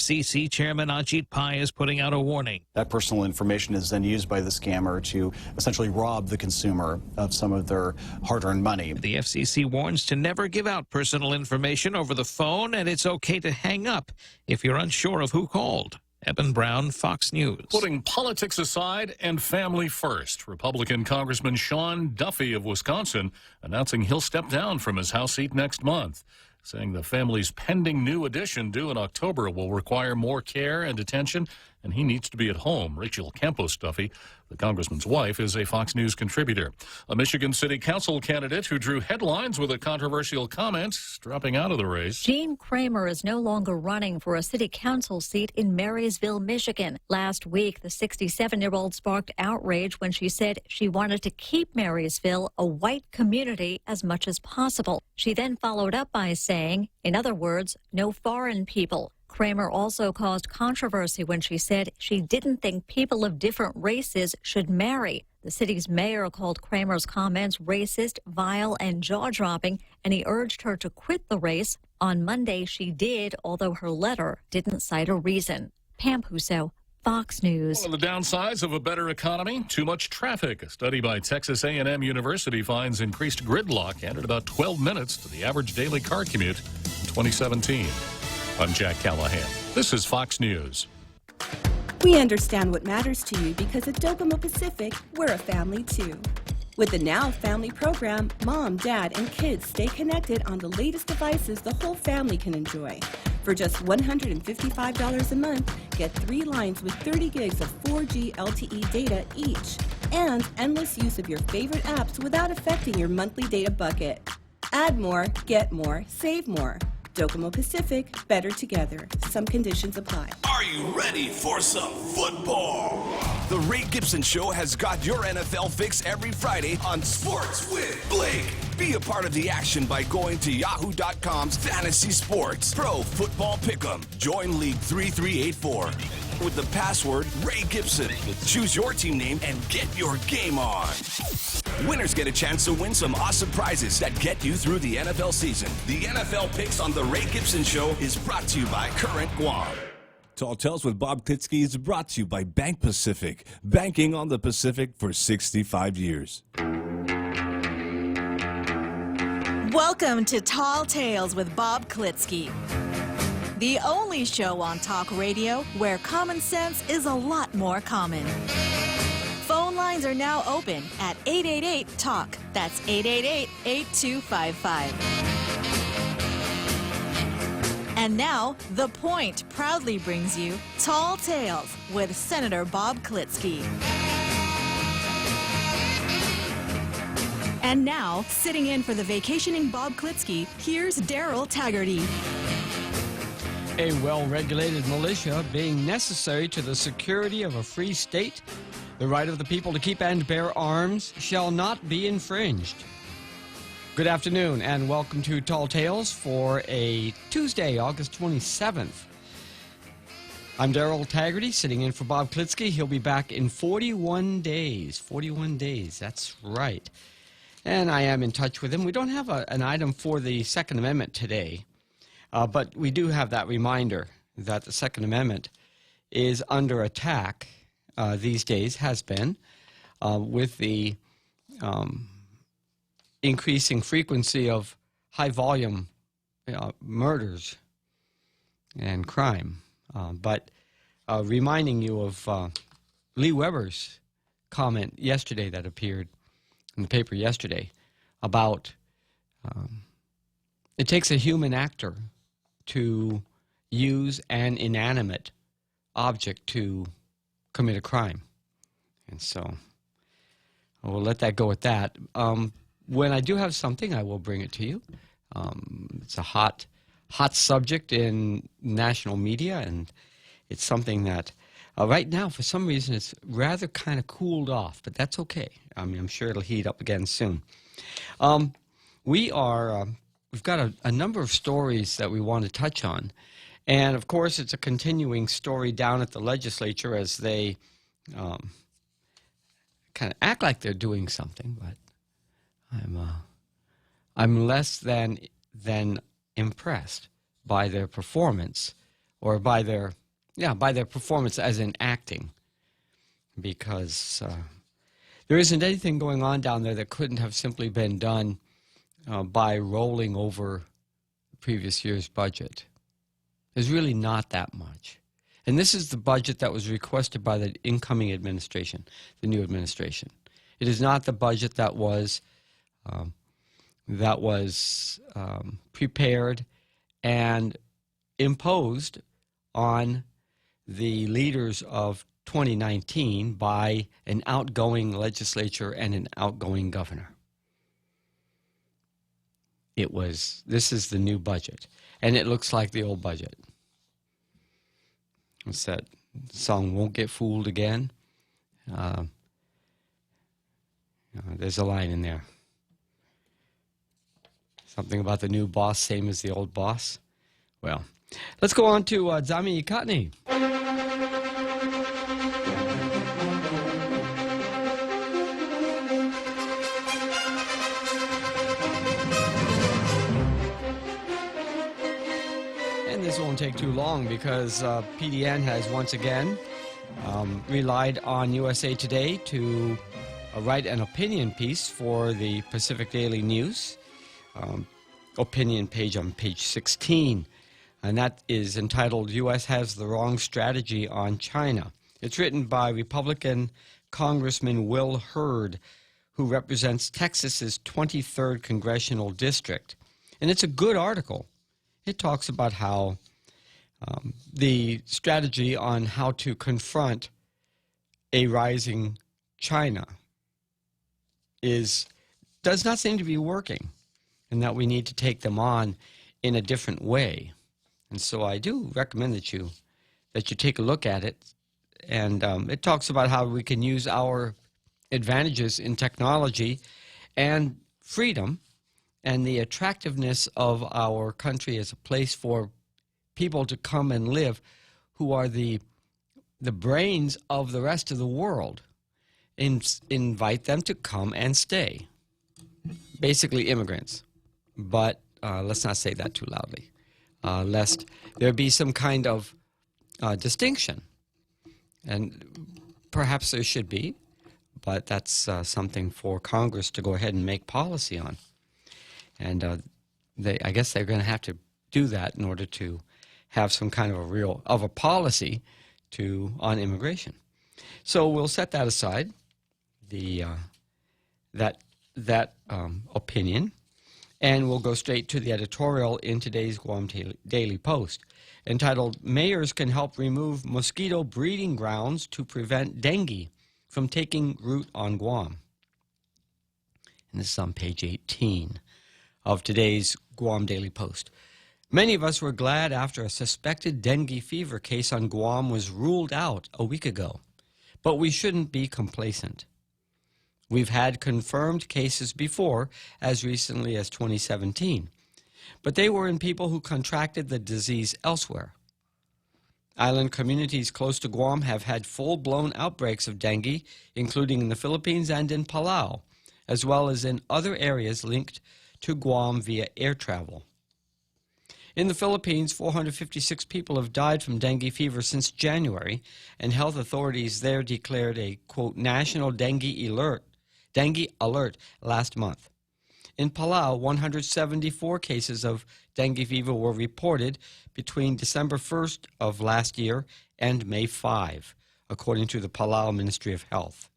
FCC Chairman Ajit Pai is putting out a warning. That personal information is then used by the scammer to essentially rob the consumer of some of their hard-earned money. The FCC warns to never give out personal information over the phone, and it's okay to hang up if you're unsure of who called. Eben Brown, Fox News. Putting politics aside and family first, Republican Congressman Sean Duffy of Wisconsin announcing he'll step down from his House seat next month, saying the family's pending new addition due in October will require more care and attention, and he needs to be at home. Rachel Campos Duffy, the congressman's wife, is a Fox News contributor. A Michigan City Council candidate who drew headlines with a controversial comment, dropping out of the race. Jean Kramer is no longer running for a city council seat in Marysville, Michigan. Last week, the 67-year-old sparked outrage when she said she wanted to keep Marysville a white community as much as possible. She then followed up by saying, in other words, no foreign people. Kramer also caused controversy when she said she didn't think people of different races should marry. The city's mayor called Kramer's comments racist, vile, and jaw-dropping, and he urged her to quit the race. On Monday, she did, although her letter didn't cite a reason. Pam Puso, Fox News. One of the downsides of a better economy, too much traffic. A study by Texas A&M University finds increased gridlock added about 12 minutes to the average daily car commute in 2017. I'm Jack Callahan. This is Fox News. We understand what matters to you because at Docomo Pacific, we're a family too. With the Now Family program, mom, dad, and kids stay connected on the latest devices the whole family can enjoy. For just $155 a month, get 3 lines with 30 gigs of 4G LTE data each, and endless use of your favorite apps without affecting your monthly data bucket. Add more, get more, save more. Docomo Pacific, better together. Some conditions apply. Are you ready for some football? The Ray Gibson Show has got your NFL fix every Friday on Sports with Blake. Be a part of the action by going to yahoo.com's Fantasy Sports Pro Football Pick'em. Join League 3384 with the password Ray Gibson. Choose your team name and get your game on. Winners get a chance to win some awesome prizes that get you through the NFL season. The NFL Picks on the Ray Gibson Show is brought to you by Current Guam. Tall Tales with Bob Klitzkie is brought to you by Bank Pacific. Banking on the Pacific for 65 years. Welcome to Tall Tales with Bob Klitzkie, the only show on talk radio where common sense is a lot more common. Phone lines are now open at 888-TALK. That's 888-8255. And now, The Point proudly brings you Tall Tales with Senator Bob Klitzkie. And now, sitting in for the vacationing Bob Klitzkie, here's Daryl Taggarty. A well-regulated militia being necessary to the security of a free state, the right of the people to keep and bear arms shall not be infringed. Good afternoon and welcome to Tall Tales for a Tuesday, August 27th. I'm Daryl Taggarty, sitting in for Bob Klitzkie. He'll be back in 41 days. 41 days, that's right. And I am in touch with him. We don't have an item for the Second Amendment today, but we do have that reminder that the Second Amendment is under attack these days, has been, with the increasing frequency of high-volume murders and crime. But reminding you of Lee Weber's comment yesterday that appeared in the paper yesterday about it takes a human actor to use an inanimate object to commit a crime. And so we'll let that go at that. When I do have something, I will bring it to you. It's a hot subject in national media, and it's something that right now, for some reason, it's rather kind of cooled off, but that's okay. I mean, I'm sure it'll heat up again soon. We've got a number of stories that we want to touch on. And, of course, it's a continuing story down at the legislature as they kind of act like they're doing something, but I'm less than impressed by their performance or by their performance as in acting, because there isn't anything going on down there that couldn't have simply been done by rolling over the previous year's budget. There's really not that much. And this is the budget that was requested by the incoming administration, the new administration. It is not the budget that was prepared and imposed on the leaders of 2019 by an outgoing legislature and an outgoing governor. This is the new budget, and it looks like the old budget. What's that song, Won't Get Fooled Again? There's a line in there. Something about the new boss, same as the old boss. Well, let's go on to Zami Ikatni. And this won't take too long because PDN has once again relied on USA Today to write an opinion piece for the Pacific Daily News. Opinion page on page 16, and that is entitled U.S. Has the Wrong Strategy on China. It's written by Republican Congressman Will Hurd, who represents Texas's 23rd Congressional District. And it's a good article. It talks about how the strategy on how to confront a rising China does not seem to be working, and that we need to take them on in a different way. And so I do recommend that you take a look at it. And it talks about how we can use our advantages in technology and freedom and the attractiveness of our country as a place for people to come and live who are the brains of the rest of the world, and invite them to come and stay. Basically immigrants. But let's not say that too loudly, lest there be some kind of distinction. And perhaps there should be, but that's something for Congress to go ahead and make policy on. And I guess they're going to have to do that in order to have some kind of a policy on immigration. So we'll set that aside, that opinion. And we'll go straight to the editorial in today's Guam Daily Post, entitled, Mayors Can Help Remove Mosquito Breeding Grounds to Prevent Dengue from Taking Root on Guam. And this is on page 18 of today's Guam Daily Post. Many of us were glad after a suspected dengue fever case on Guam was ruled out a week ago. But we shouldn't be complacent. We've had confirmed cases before, as recently as 2017, but they were in people who contracted the disease elsewhere. Island communities close to Guam have had full-blown outbreaks of dengue, including in the Philippines and in Palau, as well as in other areas linked to Guam via air travel. In the Philippines, 456 people have died from dengue fever since January, and health authorities there declared a, quote, national dengue alert last month. In Palau, 174 cases of dengue fever were reported between December 1st of last year and May 5, according to the Palau Ministry of Health.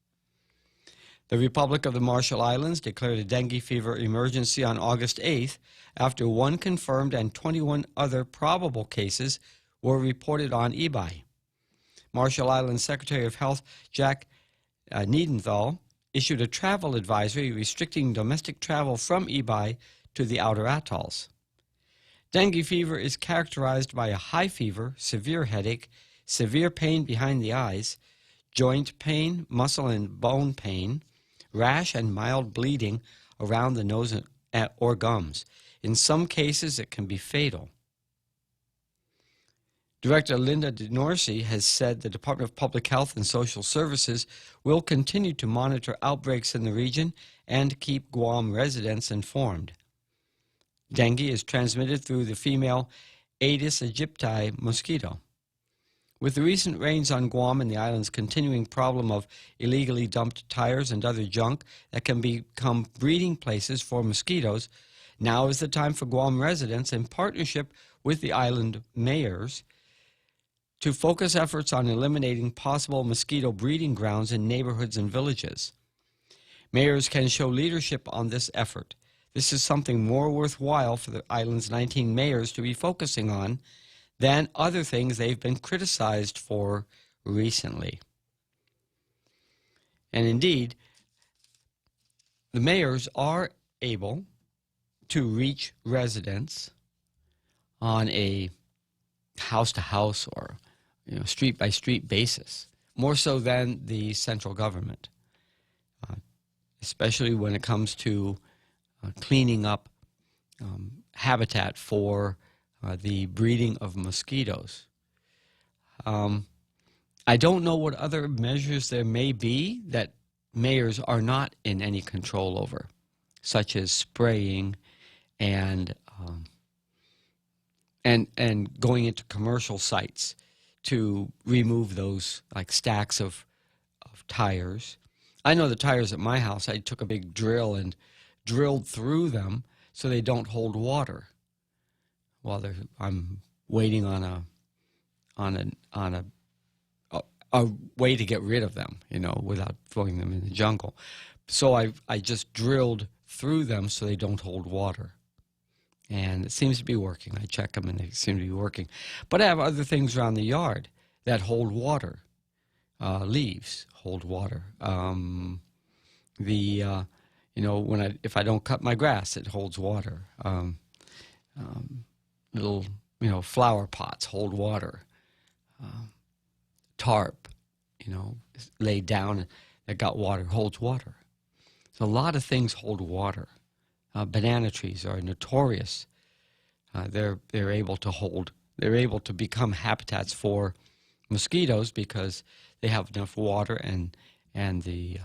The Republic of the Marshall Islands declared a dengue fever emergency on August 8th after one confirmed and 21 other probable cases were reported on Ebeye. Marshall Islands Secretary of Health Jack Niedenthal issued a travel advisory restricting domestic travel from Ebeye to the outer atolls. Dengue fever is characterized by a high fever, severe headache, severe pain behind the eyes, joint pain, muscle and bone pain, rash and mild bleeding around the nose or gums. In some cases, it can be fatal. Director Linda DeNorsi has said the Department of Public Health and Social Services will continue to monitor outbreaks in the region and keep Guam residents informed. Dengue is transmitted through the female Aedes aegypti mosquito. With the recent rains on Guam and the island's continuing problem of illegally dumped tires and other junk that can become breeding places for mosquitoes, now is the time for Guam residents, in partnership with the island mayors, to focus efforts on eliminating possible mosquito breeding grounds in neighborhoods and villages. Mayors can show leadership on this effort. This is something more worthwhile for the island's 19 mayors to be focusing on than other things they've been criticized for recently. And indeed, the mayors are able to reach residents on a house-to-house or street-by-street basis, more so than the central government, especially when it comes to cleaning up habitat for the breeding of mosquitoes. I don't know what other measures there may be that mayors are not in any control over, such as spraying and going into commercial sites to remove those like stacks of tires. I know the tires at my house, I took a big drill and drilled through them so they don't hold water while I'm waiting on a way to get rid of them, without throwing them in the jungle. So I just drilled through them so they don't hold water. And it seems to be working. I check them and they seem to be working. But I have other things around the yard that hold water. Leaves hold water. If I don't cut my grass, it holds water. Little, flower pots hold water. Tarp, laid down that got water, holds water. So a lot of things hold water. Banana trees are notorious. They're able to become habitats for mosquitoes because they have enough water and the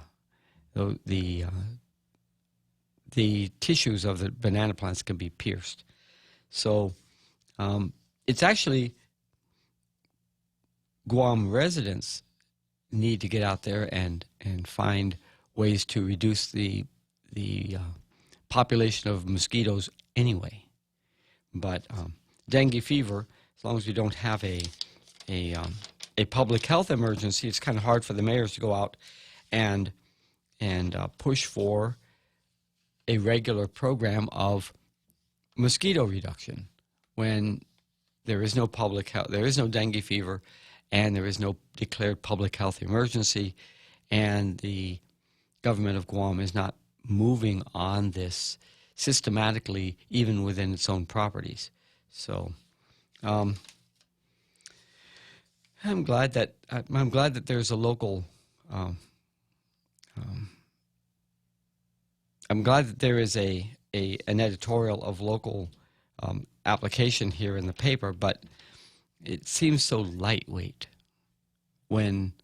tissues of the banana plants can be pierced. So it's actually Guam residents need to get out there and find ways to reduce the population of mosquitoes anyway. But dengue fever, as long as we don't have a public health emergency, it's kind of hard for the mayors to go out and push for a regular program of mosquito reduction when there is no public health, there is no dengue fever, and there is no declared public health emergency, and the government of Guam is not moving on this systematically, even within its own properties. So I'm glad that there's a local. I'm glad that there is an editorial of local application here in the paper, but it seems so lightweight when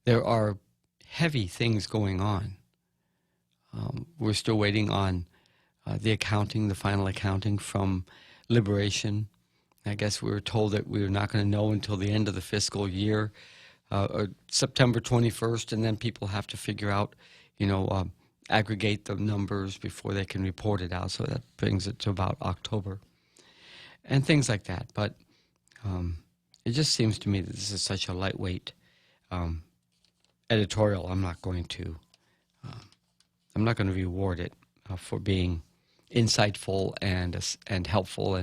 there are heavy things going on. We're still waiting on the final accounting from Liberation. I guess we were told that we were not going to know until the end of the fiscal year, or September 21st, and then people have to figure out, aggregate the numbers before they can report it out. So that brings it to about October and things like that. But it just seems to me that this is such a lightweight editorial. I'm not going to reward it for being insightful and helpful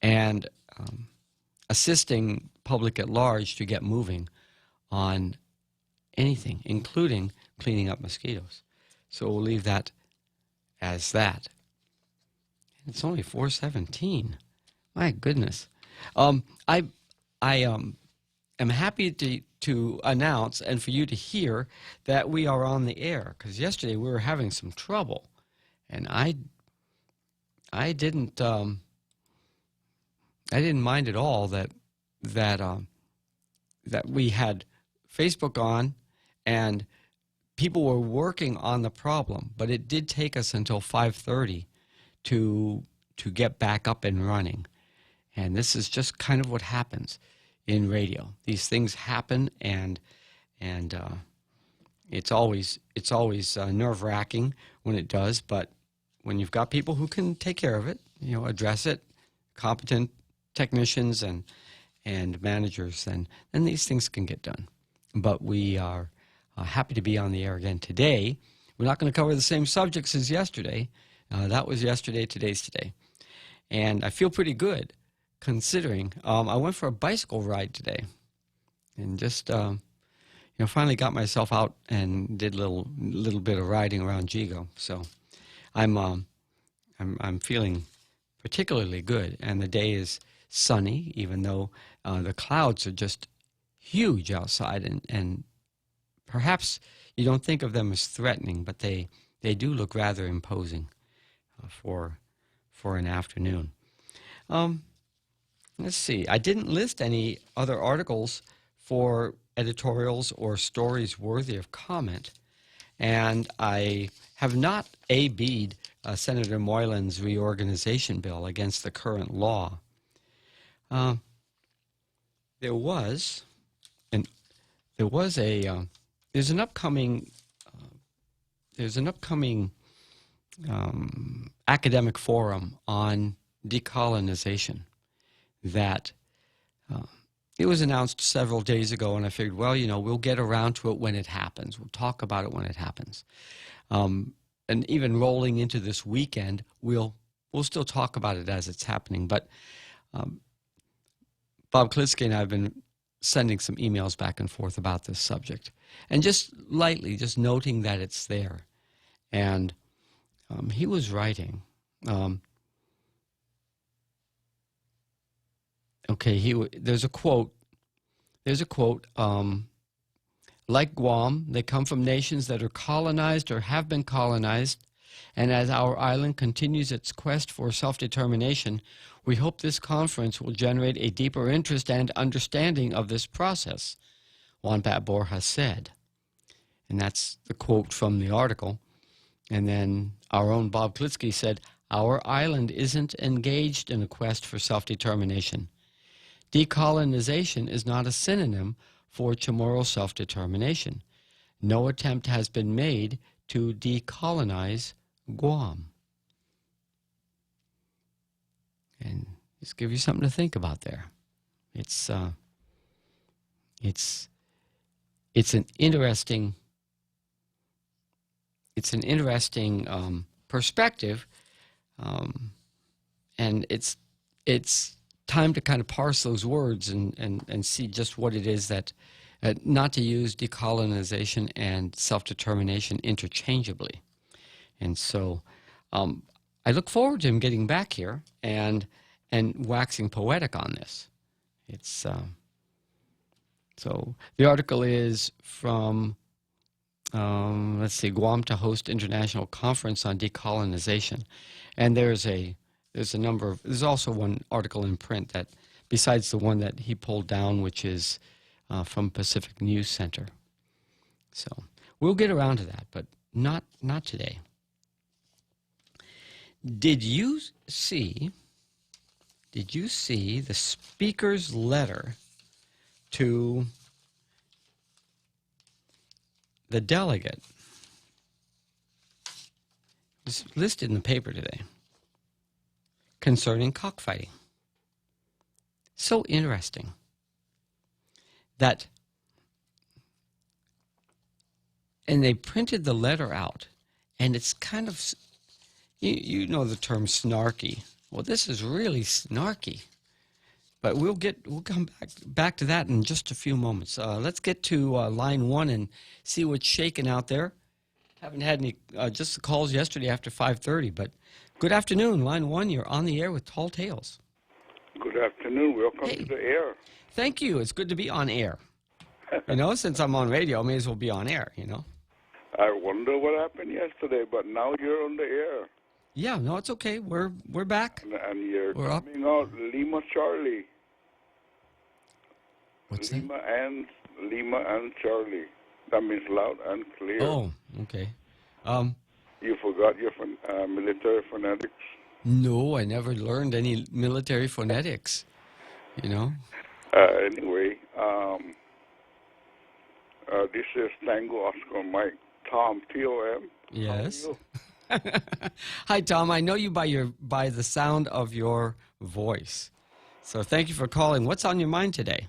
and assisting public at large to get moving on anything, including cleaning up mosquitoes. So we'll leave that as that. It's only 4:17. My goodness. I am happy to announce and for you to hear that we are on the air, because yesterday we were having some trouble, and I didn't mind at all that we had Facebook on and people were working on the problem, but it did take us until 5:30 to get back up and running. And this is just kind of what happens. in radio. These things happen, and it's always nerve-wracking when it does. But when you've got people who can take care of it, address it, competent technicians and managers, then these things can get done. But we are happy to be on the air again today. We're not going to cover the same subjects as yesterday. That was yesterday. Today's today. And I feel pretty good considering I went for a bicycle ride today and just finally got myself out and did a little bit of riding around Jigo. So I'm feeling particularly good, and the day is sunny, even though the clouds are just huge outside, and perhaps you don't think of them as threatening, but they do look rather imposing for an afternoon. Let's see. I didn't list any other articles for editorials or stories worthy of comment, and I have not AB'd Senator Moylan's reorganization bill against the current law. There's an upcoming academic forum on decolonization that it was announced several days ago, and I figured, we'll get around to it when it happens. We'll talk about it when it happens. And even rolling into this weekend, we'll still talk about it as it's happening. But Bob Klitzkie and I have been sending some emails back and forth about this subject, and just lightly, just noting that it's there. And he was writing. There's a quote. Like Guam, they come from nations that are colonized or have been colonized, and as our island continues its quest for self-determination, we hope this conference will generate a deeper interest and understanding of this process, Wombat Borja said. And that's the quote from the article. And then our own Bob Klitzkie said, our island isn't engaged in a quest for self-determination. Decolonization is not a synonym for Chamorro self-determination. No attempt has been made to decolonize Guam. And just give you something to think about there. It's an interesting perspective, and it's time to kind of parse those words and see just what it is that, not to use decolonization and self-determination interchangeably. And so I look forward to him getting back here and waxing poetic on this. It's so the article is from Guam to host international conference on decolonization, and there's also one article in print that, besides the one that he pulled down, which is from Pacific News Center. So we'll get around to that, but not today. Did you see the Speaker's letter to the delegate? It's listed in the paper today, concerning cockfighting. So interesting that, and they printed the letter out, and it's kind of, you know the term snarky. Well, this is really snarky, but we'll come back to that in just a few moments. Let's get to line one and see what's shaking out there. Haven't had any just the calls yesterday after 5:30, but good afternoon, line one. You're on the air with Tall Tales. Good afternoon. Welcome to the air. Thank you. It's good to be on air. Since I'm on radio, I may as well be on air. I wonder what happened yesterday, but now you're on the air. Yeah, no, it's okay. We're back. And you're coming up. out Lima Charlie. What's Lima and Charlie. That means loud and clear. Oh, okay. You forgot your military phonetics? No, I never learned any military phonetics. Anyway, this is Tango Oscar Mike. Tom, T-O-M. Yes. Hi, Tom. I know you by the sound of your voice. So thank you for calling. What's on your mind today?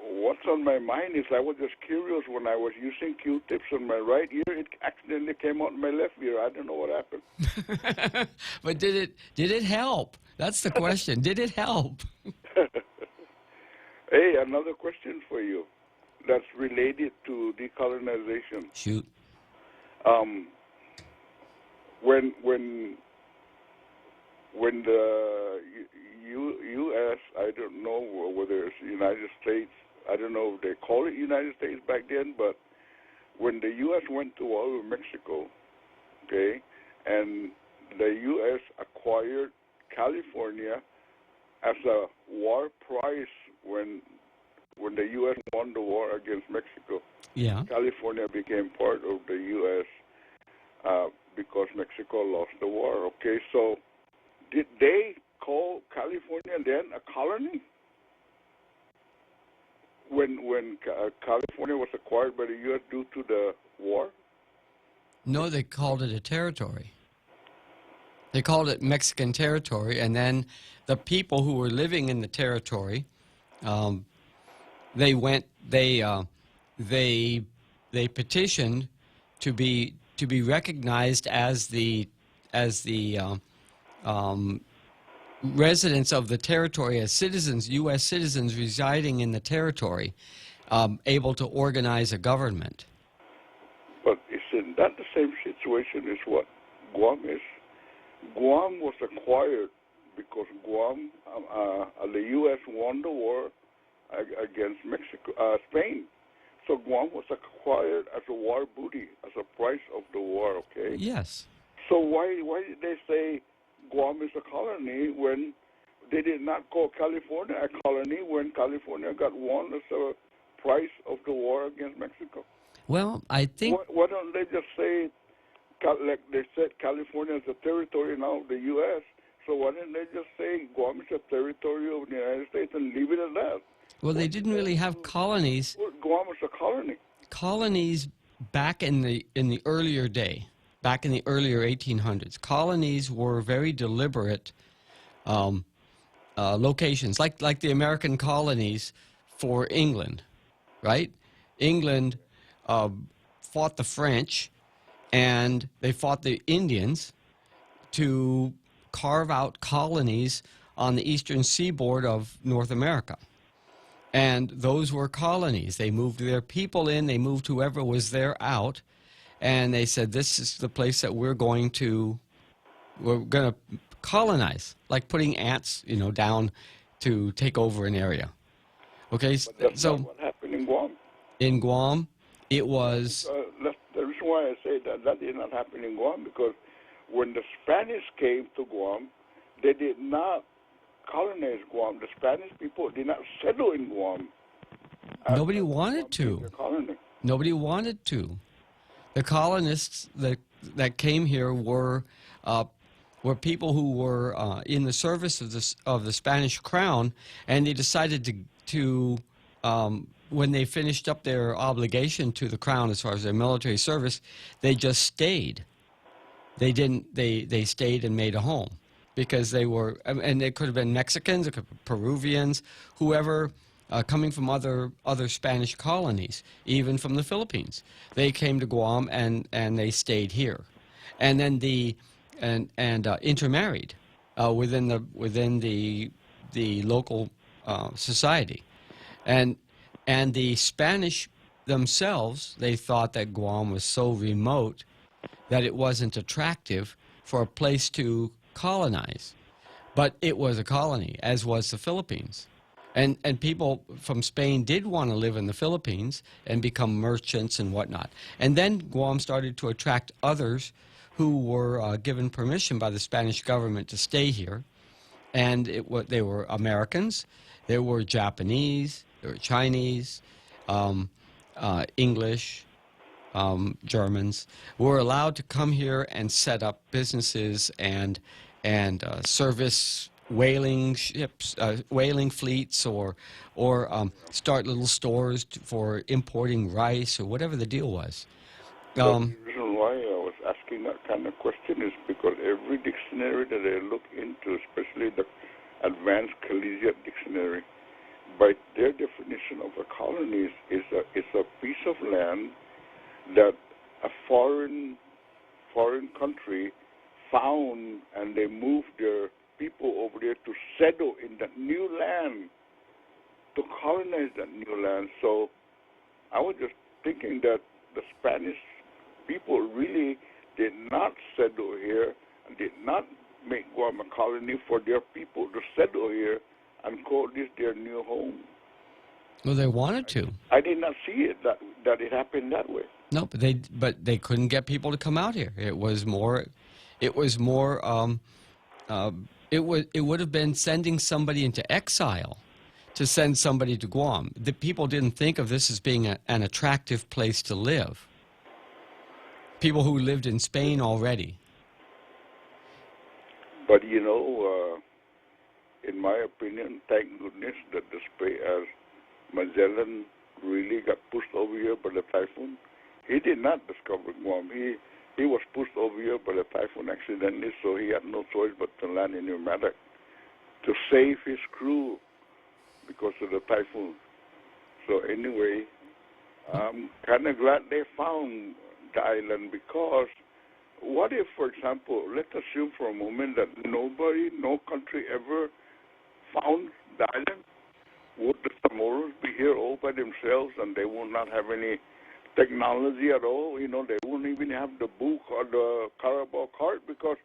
What's on my mind is I was just curious when I was using Q-tips on my right ear, it accidentally came out in my left ear. I don't know what happened. But did it help? That's the question. Did it help? Hey, another question for you that's related to decolonization. Shoot. When the U.S., I don't know whether it's the United States, I don't know if they call it United States back then, but when the U.S. went to war with Mexico, okay, and the U.S. acquired California as a war prize when the U.S. won the war against Mexico. Yeah. California became part of the U.S. Because Mexico lost the war. Okay, so did they call California then a colony? When California was acquired by the U.S. due to the war? No, they called it a territory. They called it Mexican territory, and then the people who were living in the territory, they petitioned to be recognized as the residents of the territory, as citizens, U.S. citizens residing in the territory, able to organize a government. But isn't that the same situation as what Guam is? Guam was acquired because Guam, the U.S. won the war against Spain. So Guam was acquired as a war booty, as a price of the war, okay? Yes. So why did they say Guam is a colony when they did not call California a colony when California got won as a price of the war against Mexico? Well, I think... Why don't they just say, like they said, California is a territory now of the U.S., so why didn't they just say Guam is a territory of the United States and leave it at that? Well, they didn't really have colonies. Guam is a colony. Colonies back in the earlier day, back in the earlier 1800s, colonies were very deliberate locations, like the American colonies for England, right? England fought the French, and they fought the Indians to carve out colonies on the eastern seaboard of North America. And those were colonies. They moved their people in, they moved whoever was there out, and they said, this is the place that we're going to colonize, like putting ants, down to take over an area. Okay, but that's not what happened in Guam. In Guam, it was... the reason why I say that did not happen in Guam, because when the Spanish came to Guam, they did not colonize Guam. The Spanish people did not settle in Guam. Nobody wanted to. Nobody wanted to. The colonists that came here were people who were in the service of the Spanish crown, and they decided to when they finished up their obligation to the crown as far as their military service, they just stayed. They didn't. They stayed and made a home. Because they were, and it could have been Mexicans, it could have been Peruvians, whoever coming from other Spanish colonies, even from the Philippines. They came to Guam and they stayed here, and then intermarried within the local society, and the Spanish themselves, they thought that Guam was so remote that it wasn't attractive for a place to colonize, but it was a colony, as was the Philippines, and people from Spain did want to live in the Philippines and become merchants and whatnot. And then Guam started to attract others who were given permission by the Spanish government to stay here, and they were Americans, there were Japanese, there were Chinese, English, Germans, were allowed to come here and set up businesses and service whaling ships, whaling fleets, or start little stores for importing rice or whatever the deal was. The reason why I was asking that kind of question is because every dictionary that I look into, especially the Advanced Collegiate Dictionary, by their definition of a colony is a piece of land that a foreign country found, and they moved their people over there to settle in that new land, to colonize that new land. So I was just thinking that the Spanish people really did not settle here and did not make Guam a colony for their people to settle here and call this their new home. Well, they wanted to. I did not see it that it happened that way. No, but they couldn't get people to come out here. It would have been sending somebody into exile to send somebody to Guam. The people didn't think of this as being an attractive place to live. People who lived in Spain already. But in my opinion, thank goodness that as Magellan really got pushed over here by the typhoon. He did not discover Guam. He was pushed over here by the typhoon accidentally, so he had no choice but to land in Newmatic to save his crew because of the typhoon. So anyway, I'm kind of glad they found the island, because what if, for example, let's assume for a moment that no country ever found the island? Would the Samoans be here all by themselves and they will not have any technology at all? They wouldn't even have the book or the Carabao cart because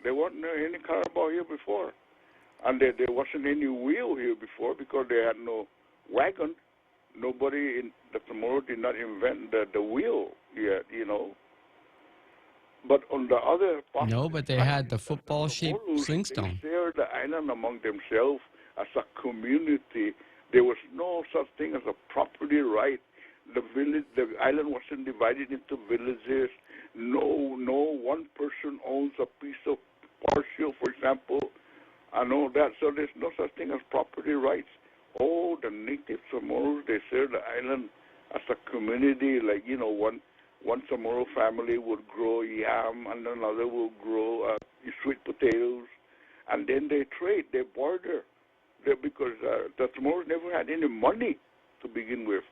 there wasn't any Carabao here before. And there wasn't any wheel here before because they had no wagon. Nobody in the Samoans did not invent the wheel yet, But on the other part... No, but they had the football-shaped slingstone. They shared the island among themselves as a community. There was no such thing as a property right. The island wasn't divided into villages. No one person owns a piece of parcel, for example. I know that. So there's no such thing as property rights. Oh, the native Samoans, they share the island as a community. Like, one Chamorro family would grow yam, and another will grow sweet potatoes, and then they trade, they barter, because the Chamorros never had any money to begin with.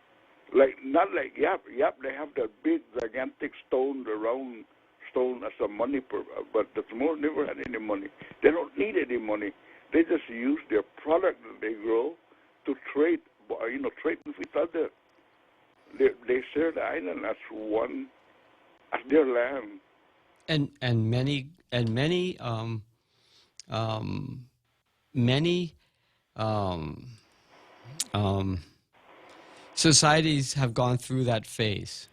Not like Yap. Yap, they have that big, gigantic stone, the round stone as a money, but the Chamorros never had any money. They don't need any money. They just use their product that they grow to trade, trade with each other. They share the island as one, as their land. And many societies have gone through that phase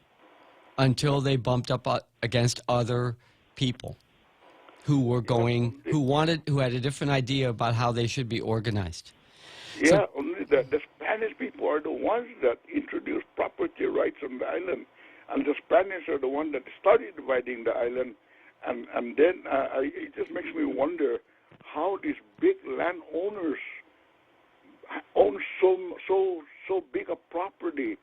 until they bumped up against other people who had a different idea about how they should be organized. Yeah, only the Spanish people are the ones that introduced property rights on the island, and the Spanish are the ones that started dividing the island, and then it just makes me wonder how these big landowners own so big a property,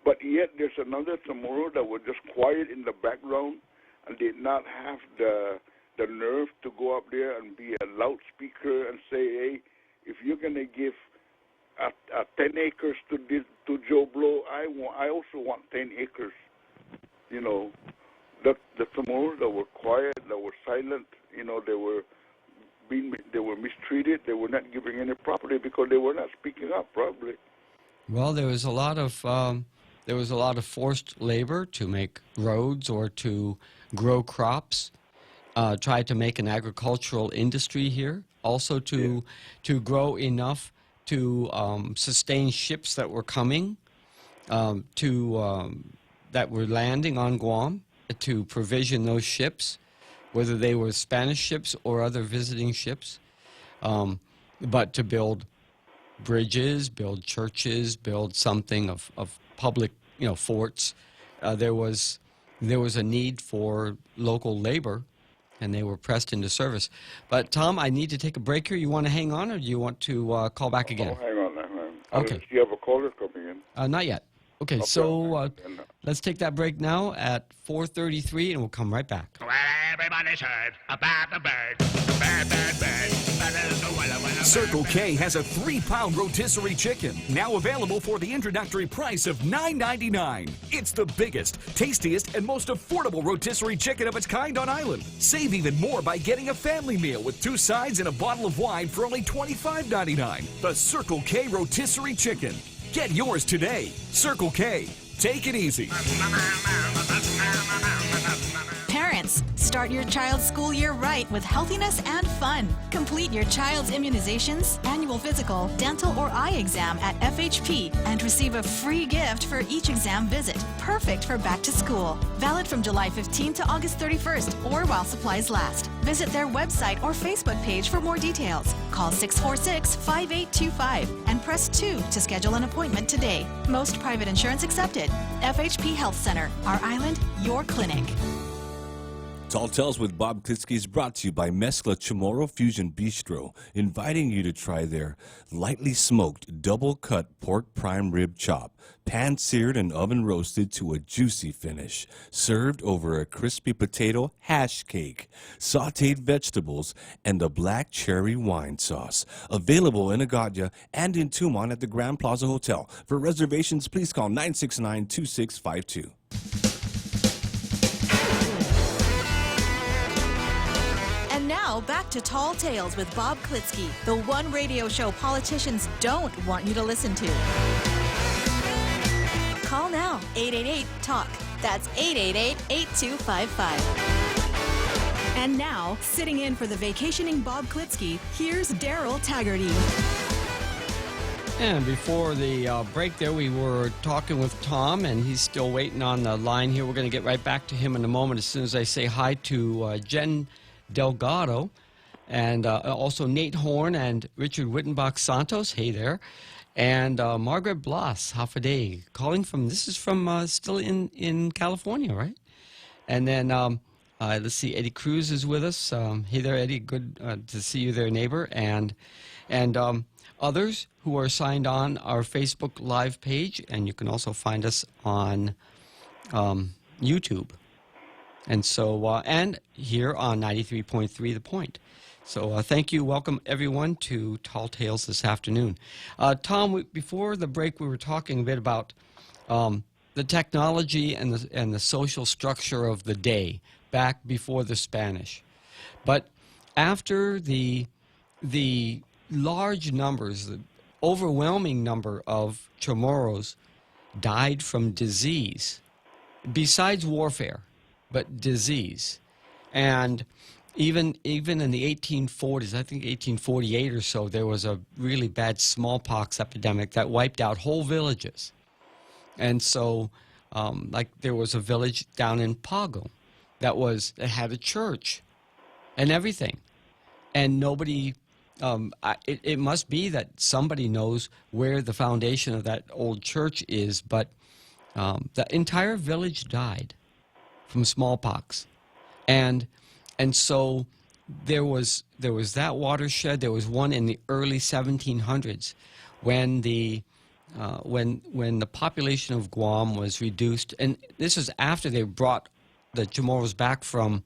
but yet there's another Chamorro that was just quiet in the background and did not have the nerve to go up there and be a loudspeaker and say, hey, if you're going to give 10 acres to Joe Blow, I also want 10 acres. The Chamorros that were quiet, that were silent, they were mistreated. They were not giving any property because they were not speaking up, probably. Well, there was a lot of forced labor to make roads or to grow crops. Tried to make an agricultural industry here, also to grow enough to sustain ships that were coming, that were landing on Guam, to provision those ships, whether they were Spanish ships or other visiting ships, but to build bridges, build churches, build something of public, forts. There was a need for local labor and they were pressed into service. But, Tom, I need to take a break here. You want to hang on, or do you want to call back again? Oh, hang on now. Okay. Do you have a caller coming in? Not yet. Okay, so let's take that break now at 4:33, and we'll come right back. Everybody's heard about the bird. The bird, bird, bird. Circle K has a 3-pound rotisserie chicken, now available for the introductory price of $9.99. It's the biggest, tastiest, and most affordable rotisserie chicken of its kind on island. Save even more by getting a family meal with 2 sides and a bottle of wine for only $25.99. The Circle K rotisserie chicken. Get yours today. Circle K. Take it easy. Parents, start your child's school year right with healthiness and fun. Complete your child's immunizations, annual physical, dental, or eye exam at FHP and receive a free gift for each exam visit. Perfect for back to school. Valid from July 15th to August 31st or while supplies last. Visit their website or Facebook page for more details. Call 646-5825 and press 2 to schedule an appointment today. Most private insurance accepted. FHP Health Center, our island, your clinic. Tall Tales with Bob Klitzkie is brought to you by Mezcla Chamorro Fusion Bistro, inviting you to try their lightly smoked double-cut pork prime rib chop, pan-seared and oven-roasted to a juicy finish, served over a crispy potato hash cake, sautéed vegetables, and a black cherry wine sauce. Available in Agadia and in Tumon at the Grand Plaza Hotel. For reservations, please call 969-2652. Now, back to Tall Tales with Bob Klitzkie, the one radio show politicians don't want you to listen to. Call now, 888-TALK. That's 888-8255. And now, sitting in for the vacationing Bob Klitzkie, here's Daryl Taggarty. And before the break there, we were talking with Tom, and he's still waiting on the line here. We're going to get right back to him in a moment as soon as I say hi to Jen Delgado, and also Nate Horn and Richard Wittenbach Santos. Hey there. And Margaret Blas, half a day, calling from, this is from still in California, right? And then let's see, Eddie Cruz is with us. Hey there, Eddie. Good to see you there, neighbor. And others who are signed on our Facebook Live page, and you can also find us on YouTube. And so, and here on 93.3 The Point. So thank you. Welcome, everyone, to Tall Tales this afternoon. Tom, before the break, we were talking a bit about the technology and the social structure of the day back before the Spanish. But after the large numbers, the overwhelming number of Chamorros died from disease, besides warfare, but disease. And even in the 1840s, I think 1848 or so, there was a really bad smallpox epidemic that wiped out whole villages. And so, like there was a village down in Pago that had a church and everything. And nobody, it must be that somebody knows where the foundation of that old church is, but the entire village died from smallpox. And so there was that watershed. There was one in the early 1700s when the population of Guam was reduced, and this was after they brought the Chamorros back from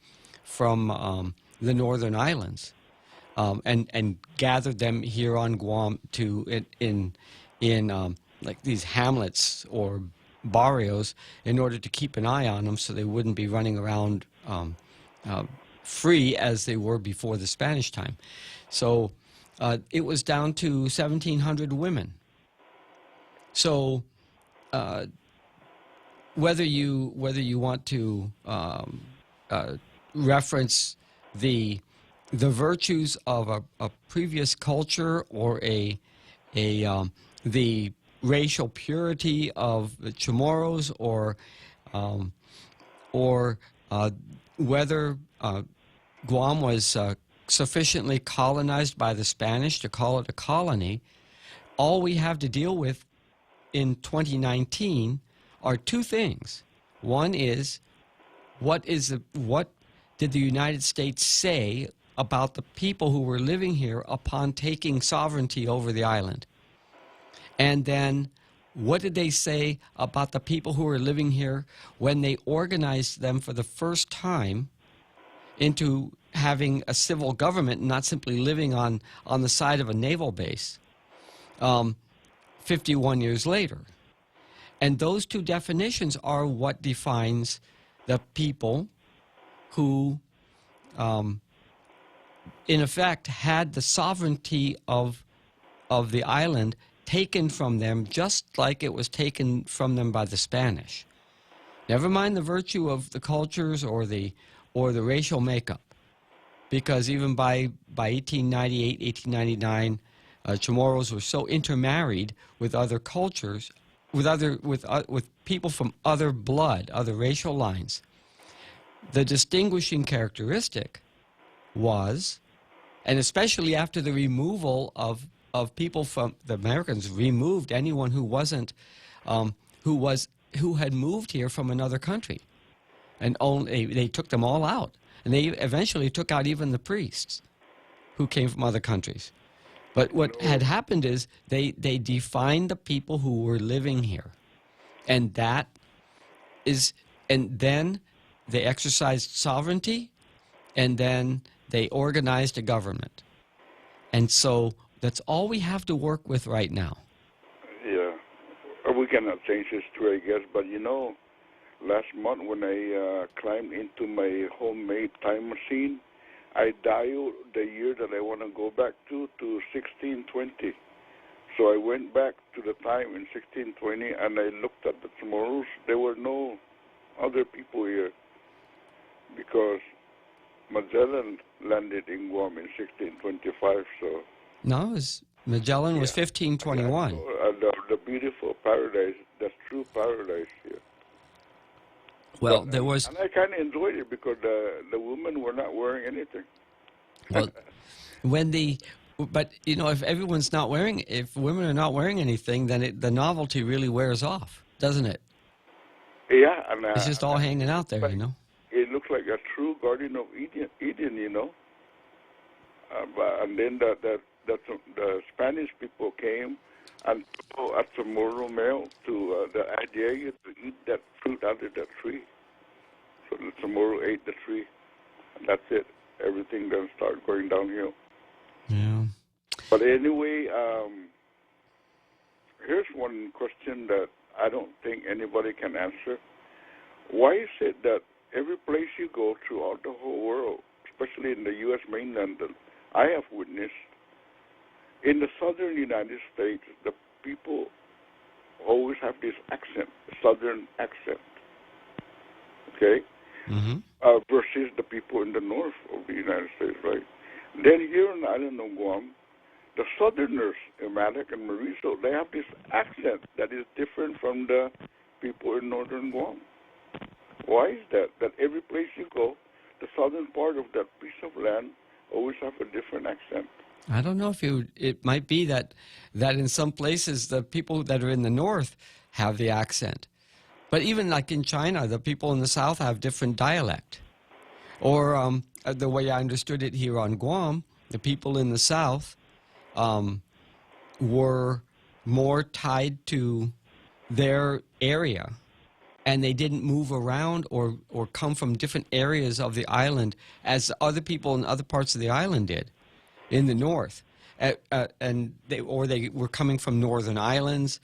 the northern islands, and gathered them here on Guam in like these hamlets or barrios in order to keep an eye on them so they wouldn't be running around free as they were before the Spanish time. So it was down to 1,700 women. So whether you want to reference the virtues of a previous culture or the racial purity of the Chamorros, or whether Guam was sufficiently colonized by the Spanish to call it a colony, all we have to deal with in 2019 are two things. One is what did the United States say about the people who were living here upon taking sovereignty over the island? And then what did they say about the people who were living here when they organized them for the first time into having a civil government and not simply living on the side of a naval base 51 years later? And those two definitions are what defines the people who, in effect, had the sovereignty of the island taken from them just like it was taken from them by the Spanish. Never mind the virtue of the cultures or the racial makeup, because even by 1898, 1899, Chamorros were so intermarried with other cultures, with people from other blood, other racial lines. The distinguishing characteristic was, and especially after the removal of people from the Americans, removed anyone who wasn't, who had moved here from another country, and they took them all out, and they eventually took out even the priests who came from other countries. But what had happened is they defined the people who were living here, and then they exercised sovereignty, and then they organized a government. And so that's all we have to work with right now. Yeah. We cannot change history, I guess. But, you know, last month when I climbed into my homemade time machine, I dialed the year that I want to go back to 1620. So I went back to the time in 1620, and I looked at the Chamorros. There were no other people here because Magellan landed in Guam in 1625. So no, Magellan was 1521. The beautiful paradise, that's true paradise here. Well, there was... And I kind of enjoyed it because the women were not wearing anything. Well, but, you know, if women are not wearing anything, then the novelty really wears off, doesn't it? Yeah. And, it's just all hanging out there, you know? It looks like a true Garden of Eden, you know? And then the Spanish people came and at Chamorro Mel to the idea to eat that fruit out of that tree. So the Chamorro ate the tree, and that's it. Everything then started going downhill. Yeah. But anyway, here's one question that I don't think anybody can answer. Why is it that every place you go throughout the whole world, especially in the U.S. mainland, that I have witnessed, in the southern United States, the people always have this accent, southern accent, okay? Mm-hmm. Versus the people in the north of the United States, right? Then here on the island of Guam, the southerners, Imatic and Mauricio, they have this accent that is different from the people in northern Guam. Why is that? That every place you go, the southern part of that piece of land always have a different accent. I don't know if it might be that in some places the people that are in the north have the accent. But even like in China, the people in the south have different dialect. Or the way I understood it here on Guam, the people in the south were more tied to their area, and they didn't move around or come from different areas of the island as other people in other parts of the island did in the north. And they were coming from northern islands,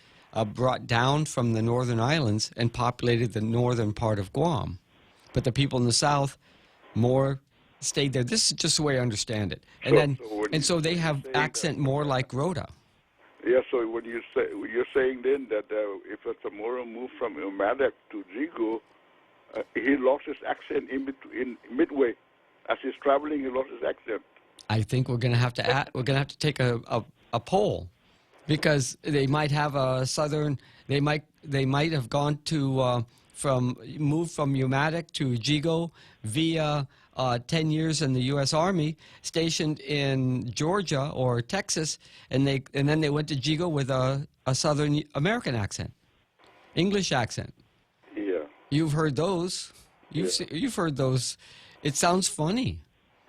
brought down from the northern islands and populated the northern part of Guam. But the people in the south more stayed there. This is just the way I understand it. And so they have accent more like Rhoda. Yeah, so when you're saying then that if a Chamorro moved from Ilmatic to Jigo, he lost his accent in midway. As he's traveling, he lost his accent. I think we're going to have to take a poll, because they might have a southern. They might have gone to moved from Umatic to Jigo via 10 years in the U.S. Army, stationed in Georgia or Texas, and then they went to Jigo with a Southern American accent, English accent. Yeah. You've heard those. You've heard those it sounds funny.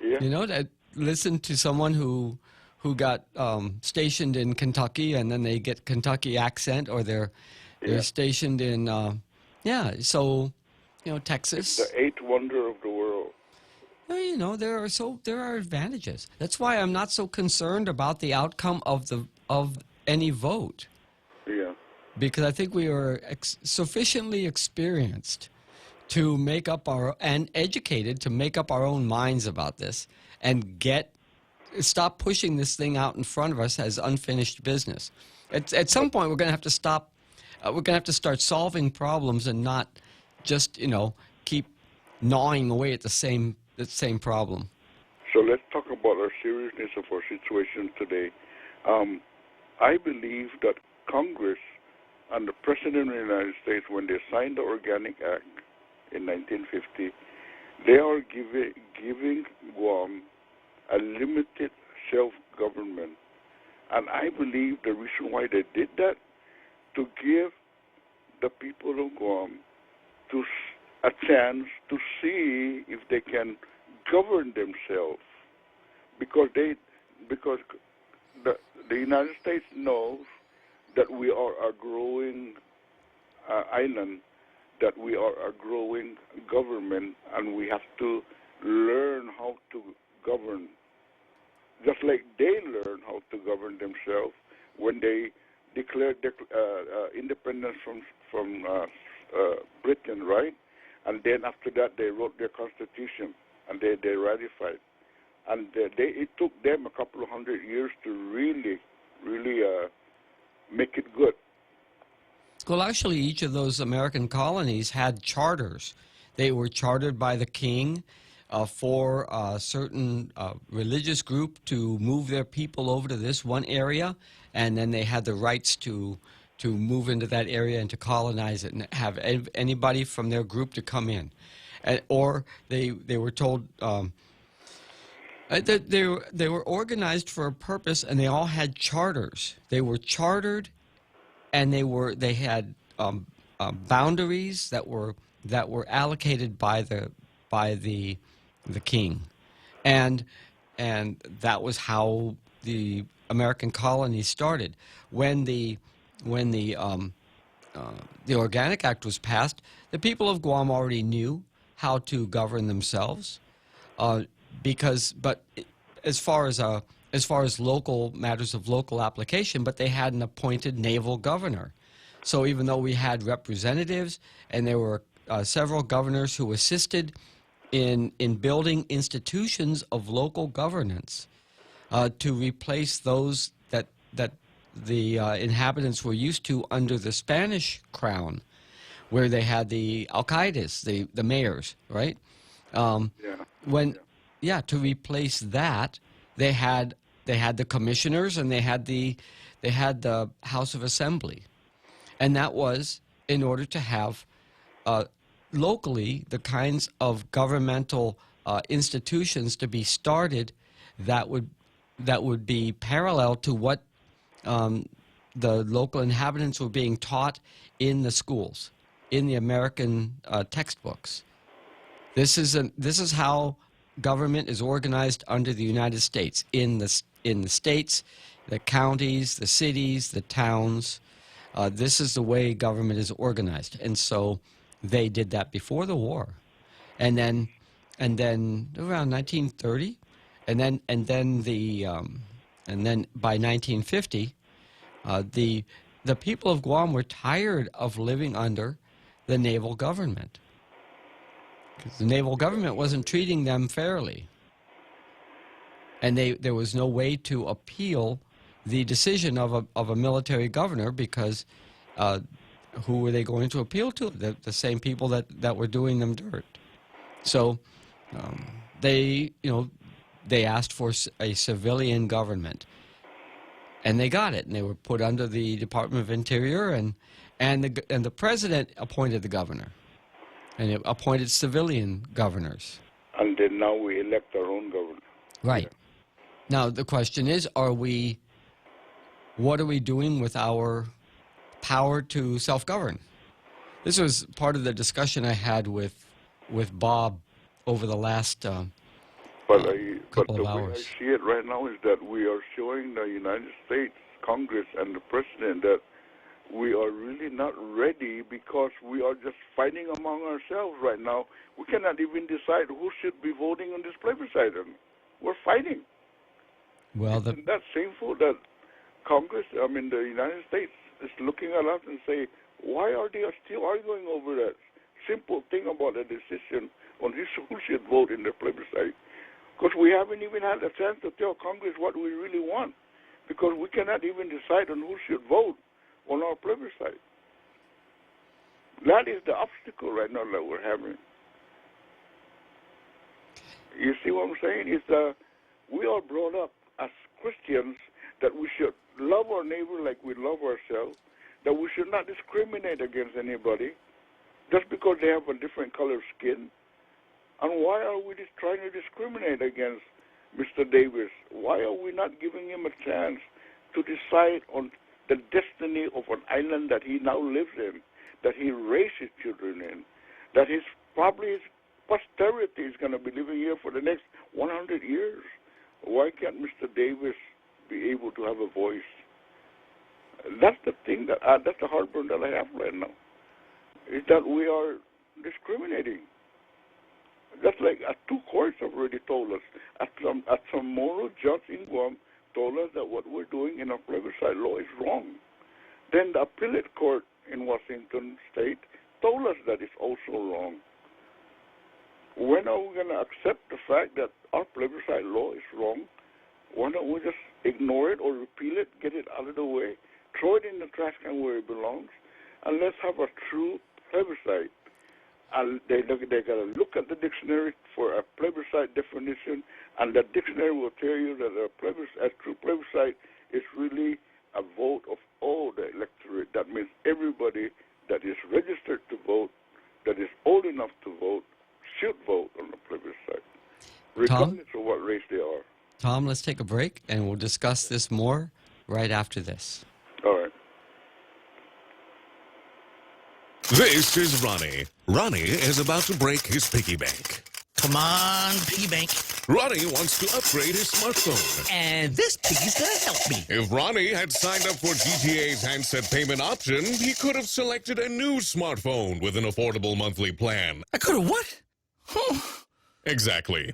Yeah. You know, that listen to someone who got stationed in Kentucky and then they get Kentucky accent, or they're stationed in so Texas. It's the eighth wonder of the world. Well, you know, there are advantages. That's why I'm not so concerned about the outcome of any vote. Yeah. Because I think we are sufficiently experienced to make up and educated to make up our own minds about this, and stop pushing this thing out in front of us as unfinished business. At some point, we're going to have to stop. We're going to have to start solving problems and not just keep gnawing away at the same problem. So let's talk about our seriousness of our situation today. I believe that Congress and the President of the United States, when they signed the Organic Act in 1950, they are giving Guam a limited self-government. And I believe the reason why they did that, to give the people of Guam a chance to see if they can govern themselves, because the United States knows that we are a growing island, that we are a growing government, and we have to learn how to govern, just like they learn how to govern themselves when they declared independence from Britain, right? And then after that, they wrote their constitution, and they ratified. And it took them a couple of 100 years to really make it good. Well, actually, each of those American colonies had charters. They were chartered by the king for a certain religious group to move their people over to this one area, and then they had the rights to move into that area and to colonize it and have anybody from their group to come in. Or they were told that they were organized for a purpose, and they all had charters. They were chartered, and they had boundaries that were allocated by the king, and that was how the American colonies started. When the Organic Act was passed, the people of Guam already knew how to govern themselves, but as far as local matters of local application, but they had an appointed naval governor. So even though we had representatives, and there were several governors who assisted in building institutions of local governance to replace those that the inhabitants were used to under the Spanish crown, where they had the alcaides, the mayors, right? To replace that, they had the commissioners, and they had the House of Assembly, and that was in order to have locally the kinds of governmental institutions to be started that would be parallel to what the local inhabitants were being taught in the schools, in the American textbooks. This is how government is organized under the United States, in the states, the counties, the cities, the towns. This is the way government is organized, and so they did that before the war, and then around 1930, and then by 1950, the people of Guam were tired of living under the naval government, because the naval government wasn't treating them fairly, and there was no way to appeal the decision of a military governor, because who were they going to appeal to? The same people that were doing them dirt. So they asked for a civilian government, and they got it, and they were put under the Department of Interior, and the president appointed the governor, and it appointed civilian governors. And then now we elect our own governor. Right. Now the question is, what are we doing with our power to self-govern? This was part of the discussion I had with Bob over the last But couple the of way I hours. see it right now is that we are showing the United States Congress and the President that we are really not ready because we are just fighting among ourselves right now. We cannot even decide who should be voting on this plebiscite. We're fighting. Well, Isn't that shameful that Congress, the United States, is looking at us and say, why are they still arguing over that simple thing about a decision on who should vote in the plebiscite? Because we haven't even had a chance to tell Congress what we really want, because we cannot even decide on who should vote on our plebiscite. That is the obstacle right now that we're having. You see what I'm saying? We are brought up as Christians that we should love our neighbor like we love ourselves, that we should not discriminate against anybody just because they have a different color of skin. And why are we just trying to discriminate against Mr. Davis? Why are we not giving him a chance to decide on the destiny of an island that he now lives in, that he raised his children in, that his posterity is going to be living here for the next 100 years? Why can't Mr. Davis be able to have a voice? That's the thing that's the heartburn that I have right now, is that we are discriminating. That's like two courts have already told us. Some moral judge in Guam told us that what we're doing in our plebiscite law is wrong. Then the appellate court in Washington State told us that it's also wrong. When are we going to accept the fact that our plebiscite law is wrong? Why don't we just ignore it or repeal it, get it out of the way, throw it in the trash can where it belongs, and let's have a true plebiscite? And they got to look at the dictionary for a plebiscite definition, and the dictionary will tell you that a true plebiscite is really a vote of all the electorate. That means everybody that is registered to vote, that is old enough to vote, should vote on the plebiscite, regardless of what race they are. Tom, let's take a break, and we'll discuss this more right after this. All right. This is Ronnie. Ronnie is about to break his piggy bank. Come on, piggy bank. Ronnie wants to upgrade his smartphone. And this piggy's gonna help me. If Ronnie had signed up for GTA's handset payment option, he could have selected a new smartphone with an affordable monthly plan. I could have what? Exactly.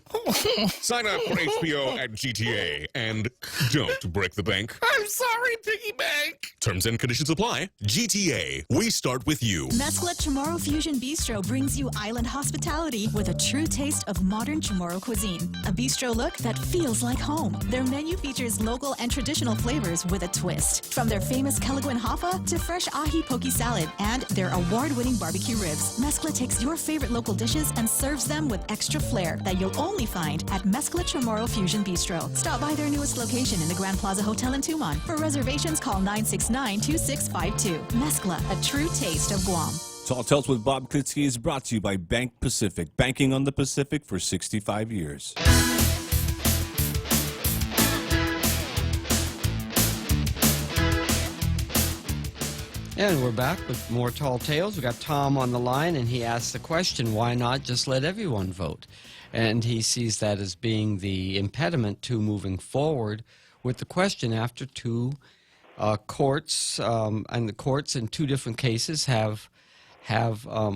Sign up for HBO at GTA and don't break the bank. I'm sorry, piggy bank. Terms and conditions apply. GTA, we start with you. Mescla Chamorro Fusion Bistro brings you island hospitality with a true taste of modern Chamorro cuisine. A bistro look that feels like home. Their menu features local and traditional flavors with a twist. From their famous Kelaguen Hafa to fresh ahi poke salad and their award-winning barbecue ribs. Mescla takes your favorite local dishes and serves them with extra flair that you'll only find at Mescla Chamorro Fusion Bistro. Stop by their newest location in the Grand Plaza Hotel in Tumon. For reservations, call 969-2652. Mescla, a true taste of Guam. Tall Tales with Bob Klitzkie is brought to you by Bank Pacific, banking on the Pacific for 65 years. And we're back with more Tall Tales. We got Tom on the line, and he asks the question, why not just let everyone vote? And he sees that as being the impediment to moving forward with the question after two courts, and the courts in two different cases have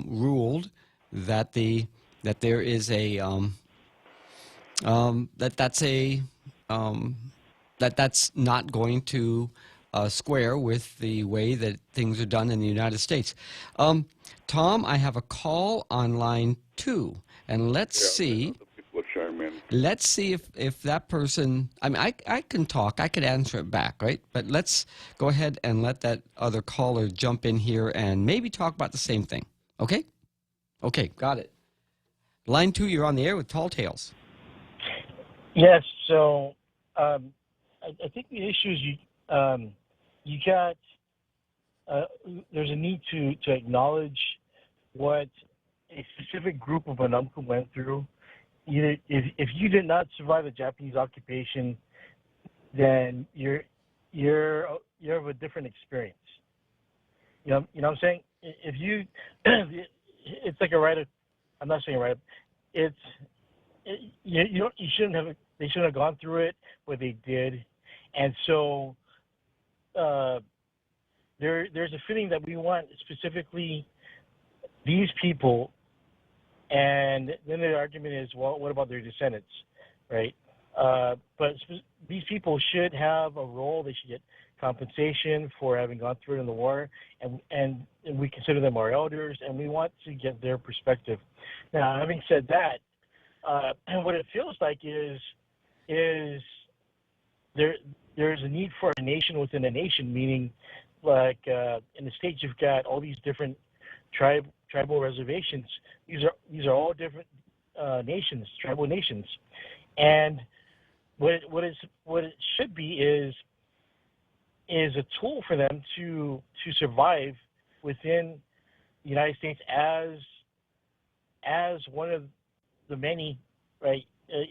ruled that there is that's not going to square with the way that things are done in the United States. Tom, I have a call on line 2, and let's see if that person, I mean, I can talk, I could answer it back, right? But let's go ahead and let that other caller jump in here and maybe talk about the same thing, okay? Okay, got it. Line 2, you're on the air with Tall Tales. Yes, so I think the issues you got, there's a need to acknowledge what a specific group of Anumku went through. Either if you did not survive the Japanese occupation, then you're of a different experience. You know what I'm saying? If you, it's like a right of, I'm not saying right of, you shouldn't have. They shouldn't have gone through it, but they did, and so there's a feeling that we want specifically these people, and then the argument is, well, what about their descendants, right? But these people should have a role. They should get compensation for having gone through it in the war, and we consider them our elders, and we want to get their perspective. Now, having said that, and what it feels like is there's a need for a nation within a nation, meaning like in the States you've got all these different tribal reservations. These are all different nations, tribal nations, and what it should be is a tool for them to survive within the United States as one of the many, right?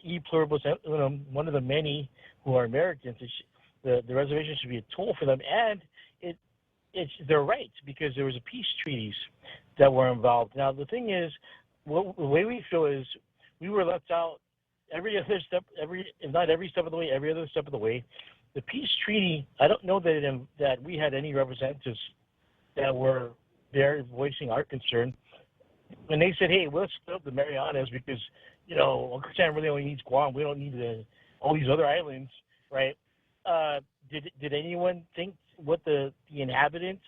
E pluribus unum, one of the many who are Americans. The reservation should be a tool for them, and it's their rights because there was a peace treaties that were involved. Now the thing is, the way we feel is we were left out every other step, if not every step of the way, every other step of the way. The peace treaty, I don't know that we had any representatives that were there voicing our concern. When they said, hey, let's split up the Marianas because, Uncle Sam really only needs Guam. We don't need all these other islands, right? Did anyone think what the inhabitants'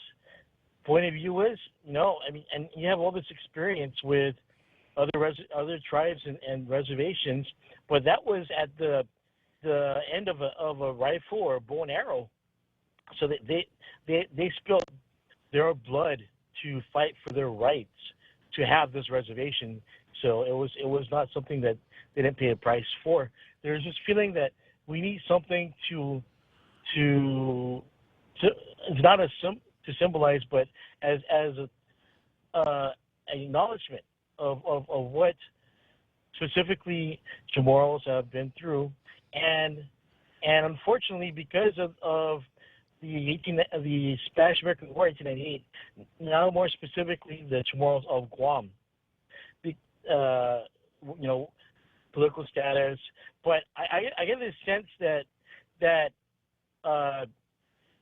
point of view was? No. I mean, and you have all this experience with other tribes and reservations, but that was at the end of a rifle or a bow and arrow. So that they spilled their blood to fight for their rights to have this reservation. So it was not something that they didn't pay a price for. There's this feeling that we need something to it's not to symbolize, but as an acknowledgement of what specifically Chamorros have been through, and unfortunately because of the Spanish-American War in 1898, now more specifically the Chamorros of Guam, political status. But I get this sense that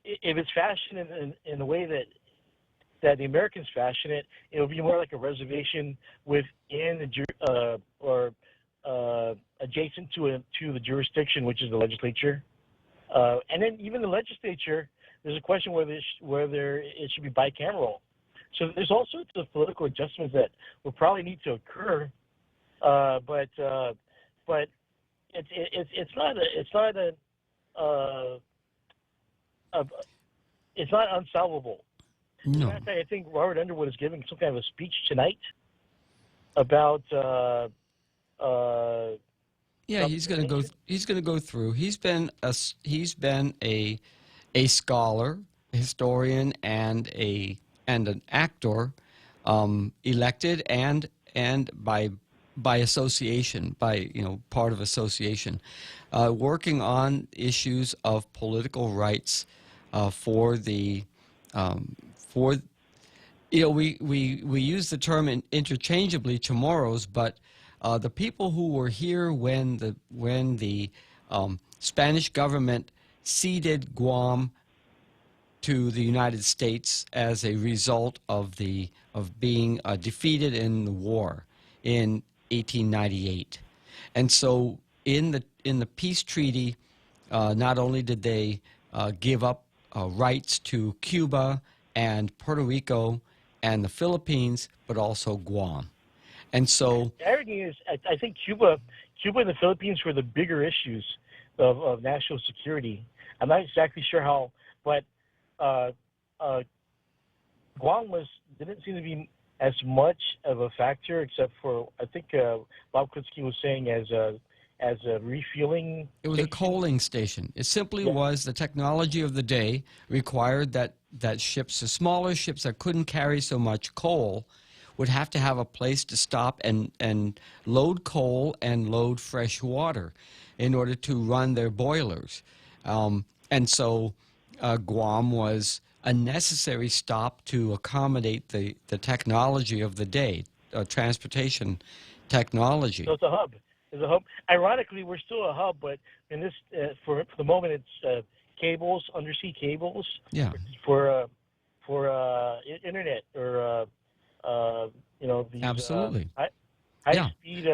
if it's fashioned in the way that the Americans fashion it, it would be more like a reservation within or adjacent to the jurisdiction, which is the legislature. And then even the legislature, there's a question whether it should be bicameral. So there's all sorts of political adjustments that will probably need to occur, but it's not unsolvable. No. In fact, I think Robert Underwood is giving some kind of a speech tonight about. Yeah, he's going to go through. He's been a scholar, historian, and an actor, elected and by association, part of association, working on issues of political rights for we use the term interchangeably, Chamorros, but the people who were here when the Spanish government ceded Guam to the United States as a result of being defeated in the war in 1898, and so in the peace treaty, not only did they give up rights to Cuba and Puerto Rico and the Philippines, but also Guam. And so the irony is, I think Cuba and the Philippines were the bigger issues of national security. I'm not exactly sure how, but Guam didn't seem to be as much of a factor, except for I think Bob Klitzkie was saying as a refueling. It was a coaling station. It simply was the technology of the day required that ships, the smaller ships that couldn't carry so much coal, would have to have a place to stop and load coal and load fresh water in order to run their boilers. And so Guam was a necessary stop to accommodate the technology of the day, transportation technology. So it's a hub. It's a hub. Ironically, we're still a hub, but in this, for the moment, it's cables, undersea cables. Yeah. For internet or these Absolutely. high speed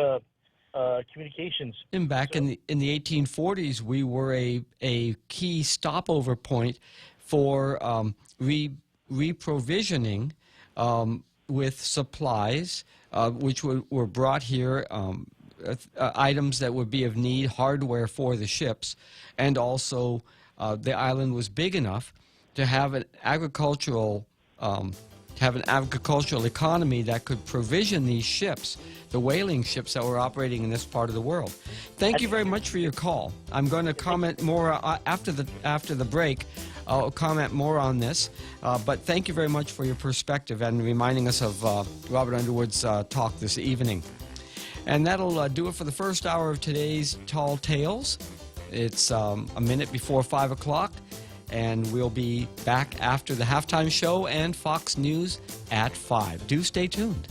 communications. And back in the 1840s, we were a key stopover point for reprovisioning with supplies, which were brought here, items that would be of need, hardware for the ships, and also the island was big enough to have an agricultural economy that could provision these ships, the whaling ships that were operating in this part of the world. Thank you very much for your call. I'm going to comment more after the break. I'll comment more on this, but thank you very much for your perspective and reminding us of Robert Underwood's talk this evening. And that'll do it for the first hour of today's Tall Tales. It's a minute before 5 o'clock. And we'll be back after the halftime show and Fox News at 5. Do stay tuned.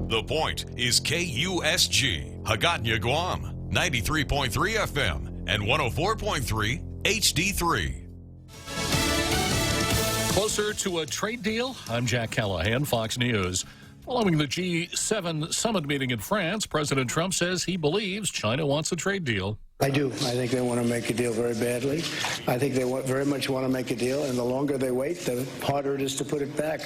The Point is KUSG, Hagåtña, Guam, 93.3 FM and 104.3 HD3. Closer to a trade deal? I'm Jack Callahan, Fox News. Following the G7 summit meeting in France, President Trump says he believes China wants a trade deal. I do. I think they want to make a deal very badly. I think they very much want to make a deal, and the longer they wait, the harder it is to put it back,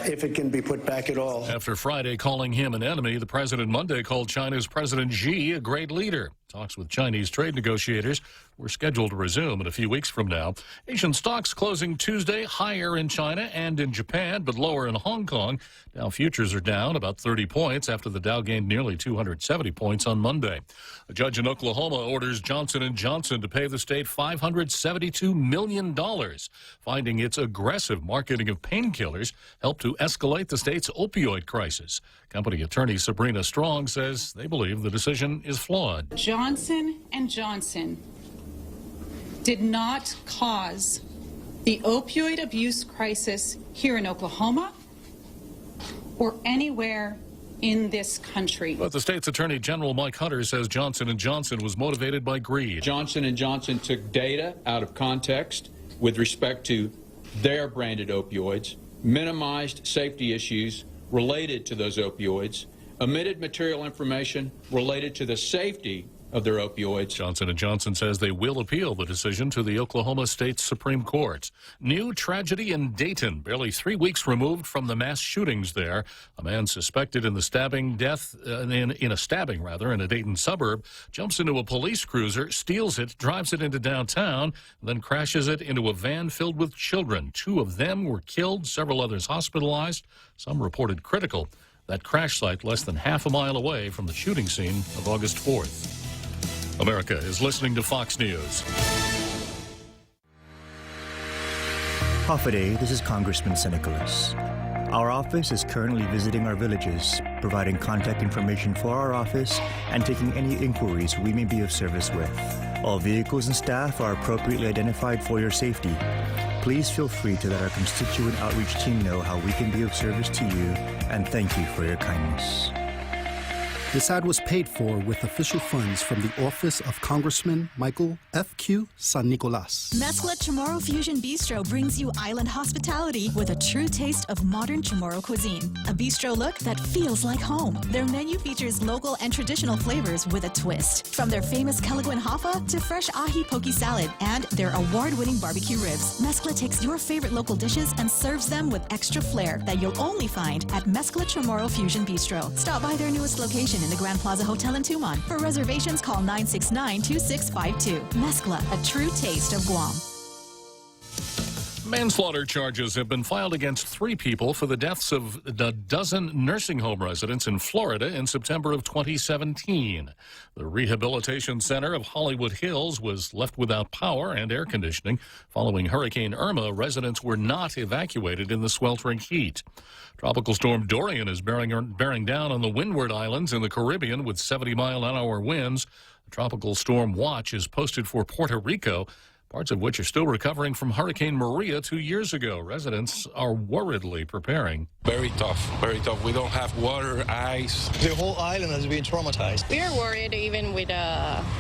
if it can be put back at all. After Friday calling him an enemy, the president Monday called China's President Xi a great leader. Talks with Chinese trade negotiators were scheduled to resume in a few weeks from now. Asian stocks closing Tuesday higher in China and in Japan, but lower in Hong Kong. Dow futures are down about 30 points after the Dow gained nearly 270 points on Monday. A judge in Oklahoma orders Johnson & Johnson to pay the state $572 million, finding its aggressive marketing of painkillers helped to escalate the state's opioid crisis. Company attorney Sabrina Strong says they believe the decision is flawed. Johnson & Johnson did not cause the opioid abuse crisis here in Oklahoma or anywhere in this country. But the state's attorney general Mike Hunter says Johnson & Johnson was motivated by greed. Johnson & Johnson took data out of context with respect to their branded opioids, minimized safety issues related to those opioids, omitted material information related to the safety of their opioids. Johnson & Johnson says they will appeal the decision to the Oklahoma State Supreme Court. New tragedy in Dayton, barely 3 weeks removed from the mass shootings there. A man suspected in the stabbing death, in a stabbing in a Dayton suburb, jumps into a police cruiser, steals it, drives it into downtown, then crashes it into a van filled with children. 2 of them were killed, several others hospitalized, some reported critical. That crash site less than half a mile away from the shooting scene of August 4th. America is listening to Fox News. Hafaday, this is Congressman Nicholas. Our office is currently visiting our villages, providing contact information for our office and taking any inquiries we may be of service with. All vehicles and staff are appropriately identified for your safety. Please feel free to let our constituent outreach team know how we can be of service to you, and thank you for your kindness. This ad was paid for with official funds from the Office of Congressman Michael F.Q. San Nicolas. Mezcla Chamorro Fusion Bistro brings you island hospitality with a true taste of modern Chamorro cuisine. A bistro look that feels like home. Their menu features local and traditional flavors with a twist. From their famous Kelaguen Hafa to fresh ahi poke salad and their award-winning barbecue ribs. Mezcla takes your favorite local dishes and serves them with extra flair that you'll only find at Mezcla Chamorro Fusion Bistro. Stop by their newest location in the Grand Plaza Hotel in Tumon. For reservations, call 969-2652. Mezcla, a true taste of Guam. Manslaughter charges have been filed against 3 people for the deaths of a dozen nursing home residents in Florida in September of 2017. The Rehabilitation Center of Hollywood Hills was left without power and air conditioning. Following Hurricane Irma, residents were not evacuated in the sweltering heat. Tropical storm Dorian is bearing down on the Windward Islands in the Caribbean with 70-mile-an-hour winds. A tropical storm watch is posted for Puerto Rico, parts of which are still recovering from Hurricane Maria 2 years ago. Residents are worriedly preparing. Very tough, very tough. We don't have water, ice. The whole island has been traumatized. We're worried even with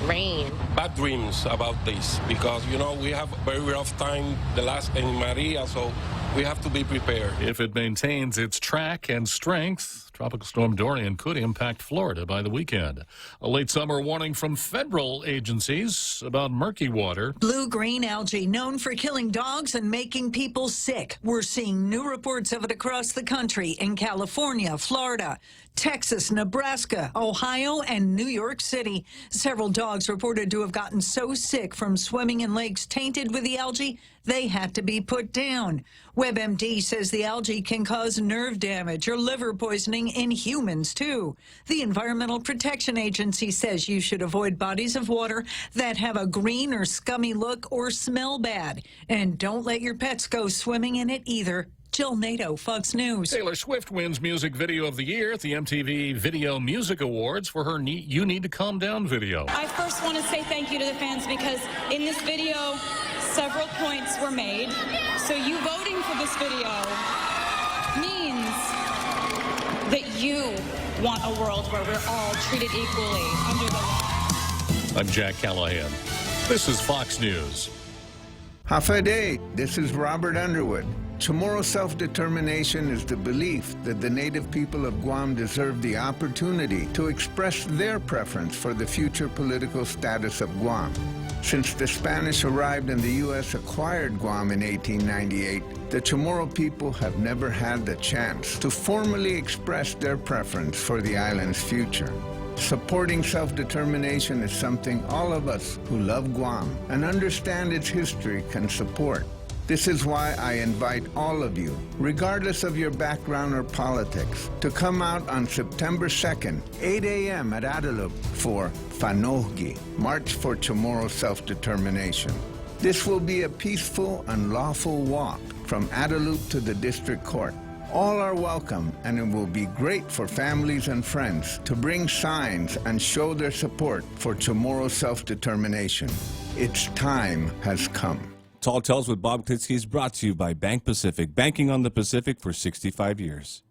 rain. Bad dreams about this because, we have a very rough time the last in Maria, so we have to be prepared. If it maintains its track and strength, Tropical Storm Dorian could impact Florida by the weekend. A late summer warning from federal agencies about murky water. Blue-green algae known for killing dogs and making people sick. We're seeing new reports of it across the country in California, Florida, Texas, Nebraska, Ohio, and New York City. Several dogs reported to have gotten so sick from swimming in lakes tainted with the algae, they had to be put down. WebMD says the algae can cause nerve damage or liver poisoning in humans, too. The Environmental Protection Agency says you should avoid bodies of water that have a green or scummy look or smell bad. And don't let your pets go swimming in it either. Jill Nato, Fox News. Taylor Swift wins Music Video of the Year at the MTV Video Music Awards for her You Need to Calm Down video. I first want to say thank you to the fans because in this video, several points were made. So you voting for this video means that you want a world where we're all treated equally under the law. I'm Jack Callahan. This is Fox News. Hafa, this is Robert Underwood. Chamorro self-determination is the belief that the native people of Guam deserve the opportunity to express their preference for the future political status of Guam. Since the Spanish arrived and the U.S. acquired Guam in 1898, the Chamorro people have never had the chance to formally express their preference for the island's future. Supporting self-determination is something all of us who love Guam and understand its history can support. This is why I invite all of you, regardless of your background or politics, to come out on September 2nd, 8 a.m. at Adelup for Fanohgi, March for Chamorro Self-Determination. This will be a peaceful and lawful walk from Adelup to the district court. All are welcome, and it will be great for families and friends to bring signs and show their support for Chamorro self-determination. Its time has come. Tall Tales with Bob Klitzkie is brought to you by Bank Pacific, banking on the Pacific for 65 years.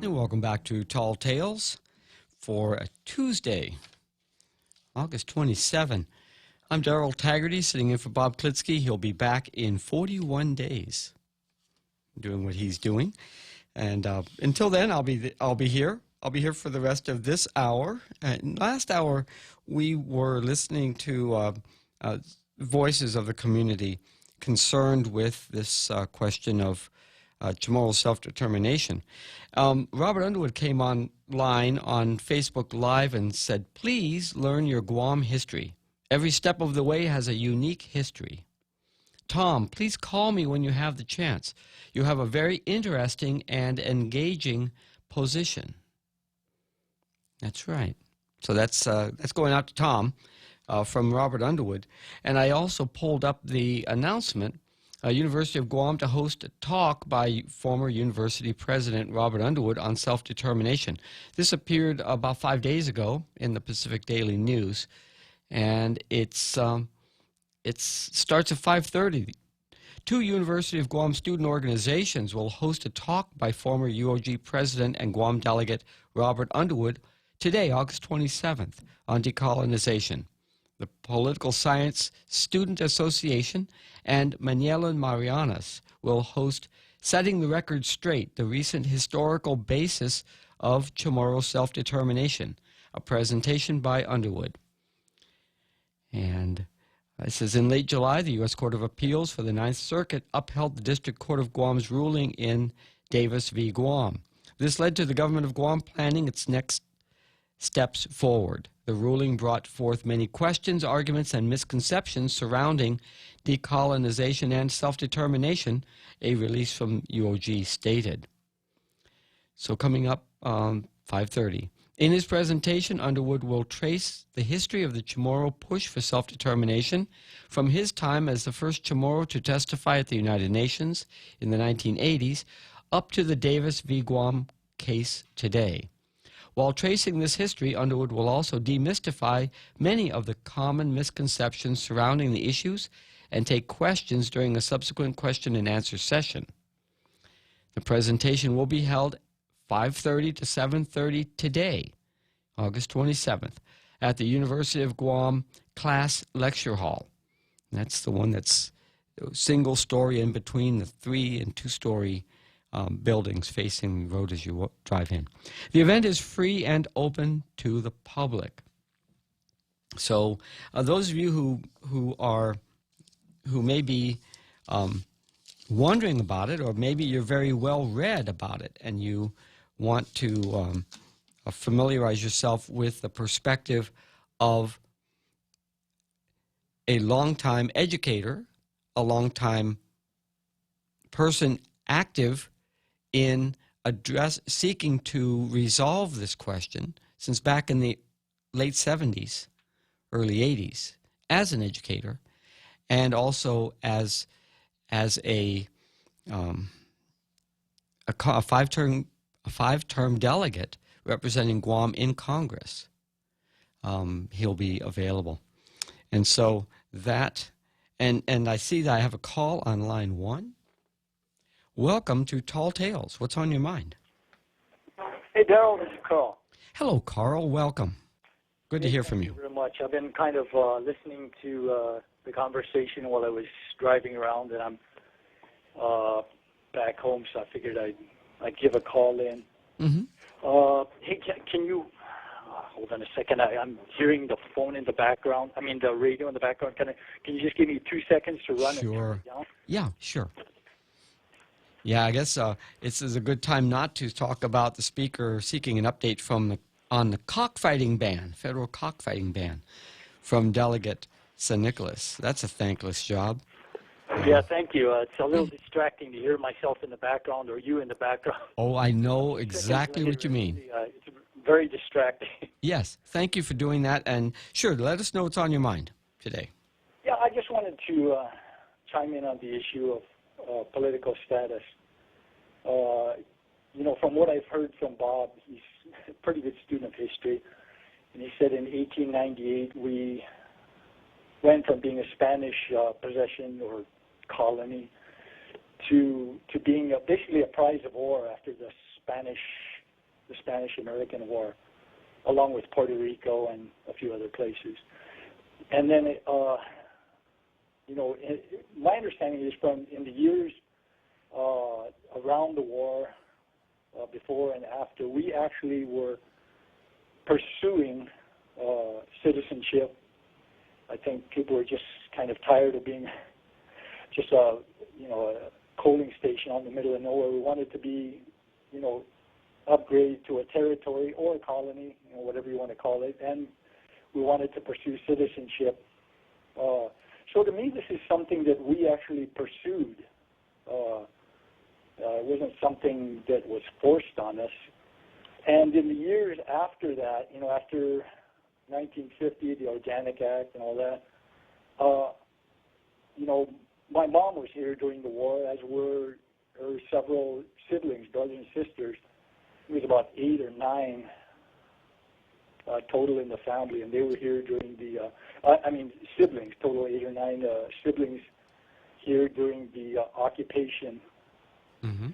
Welcome back to Tall Tales for a Tuesday, August 27. I'm Darrell Taggarty, sitting in for Bob Klitzkie. He'll be back in 41 days doing what he's doing. And until then, I'll be here. I'll be here for the rest of this hour. Last hour, we were listening to voices of the community concerned with this question of Chamorro self-determination. Robert Underwood came online on Facebook Live and said, please learn your Guam history. Every step of the way has a unique history. Tom, please call me when you have the chance. You have a very interesting and engaging position. That's right. So that's going out to Tom. from Robert Underwood. And I also pulled up the announcement, University of Guam to host a talk by former university president Robert Underwood on self-determination. This appeared about 5 days ago in the Pacific Daily News, and it starts at 5:30. Two University of Guam student organizations will host a talk by former UOG president and Guam delegate Robert Underwood today, August 27th, on decolonization. The Political Science Student Association and Manielan Marianas will host Setting the Record Straight, the recent historical basis of Chamorro self-determination, a presentation by Underwood. And it says, in late July, the U.S. Court of Appeals for the Ninth Circuit upheld the District Court of Guam's ruling in Davis v. Guam. This led to the government of Guam planning its next steps forward. The ruling brought forth many questions, arguments, and misconceptions surrounding decolonization and self-determination, a release from UOG stated. So coming up 5:30. In his presentation, Underwood will trace the history of the Chamorro push for self-determination from his time as the first Chamorro to testify at the United Nations in the 1980s up to the Davis v. Guam case today. While tracing this history, Underwood will also demystify many of the common misconceptions surrounding the issues and take questions during a subsequent question and answer session. The presentation will be held 5:30 to 7:30 today, August 27th, at the University of Guam Class Lecture Hall. That's the one that's single story in between the 3- and 2-story buildings facing the road as you drive in. The event is free and open to the public. So those of you who may be wondering about it, or maybe you're very well read about it and you want to familiarize yourself with the perspective of a longtime educator, a longtime person active in seeking to resolve this question since back in the late 70s, early 80s, as an educator, and also as a five-term delegate representing Guam in Congress. He'll be available. And so that, and I see that I have a call on line 1. Welcome to Tall Tales. What's on your mind? Hey, Darrell, this is Carl. Hello, Carl. Welcome. Good to hear from you. Thank you very much. I've been kind of listening to the conversation while I was driving around, and I'm back home, so I figured I'd give a call in. Mm-hmm. Hey, can you hold on a second? I'm hearing the phone in the background. I mean, the radio in the background. Can you just give me 2 seconds to run and turn it down? Yeah, sure. Yeah, I guess it's a good time not to talk about the speaker seeking an update on the cockfighting ban, federal cockfighting ban, from Delegate San Nicolas. That's a thankless job. Yeah, thank you. It's a little distracting to hear myself in the background or you in the background. Oh, I know exactly what you mean. It's very distracting. Yes, thank you for doing that. And sure, let us know what's on your mind today. Yeah, I just wanted to chime in on the issue of political status. From what I've heard from Bob, he's a pretty good student of history, and he said in 1898 we went from being a Spanish possession or colony to being basically a prize of war after the Spanish-American War, along with Puerto Rico and a few other places. And then, my understanding is from in the years around the war, before and after, we actually were pursuing citizenship. I think people were just kind of tired of being just a coaling station out in the middle of nowhere. We wanted to be, upgraded to a territory or a colony, whatever you want to call it, and we wanted to pursue citizenship. So to me, this is something that we actually pursued. It wasn't something that was forced on us. And in the years after that, after 1950, the Organic Act and all that. You know, my mom was here during the war, as were her several siblings, brothers and sisters. It was about 8 or 9 total in the family, and they were here during the, siblings, total 8 or 9 siblings here during the occupation. Mm-hmm.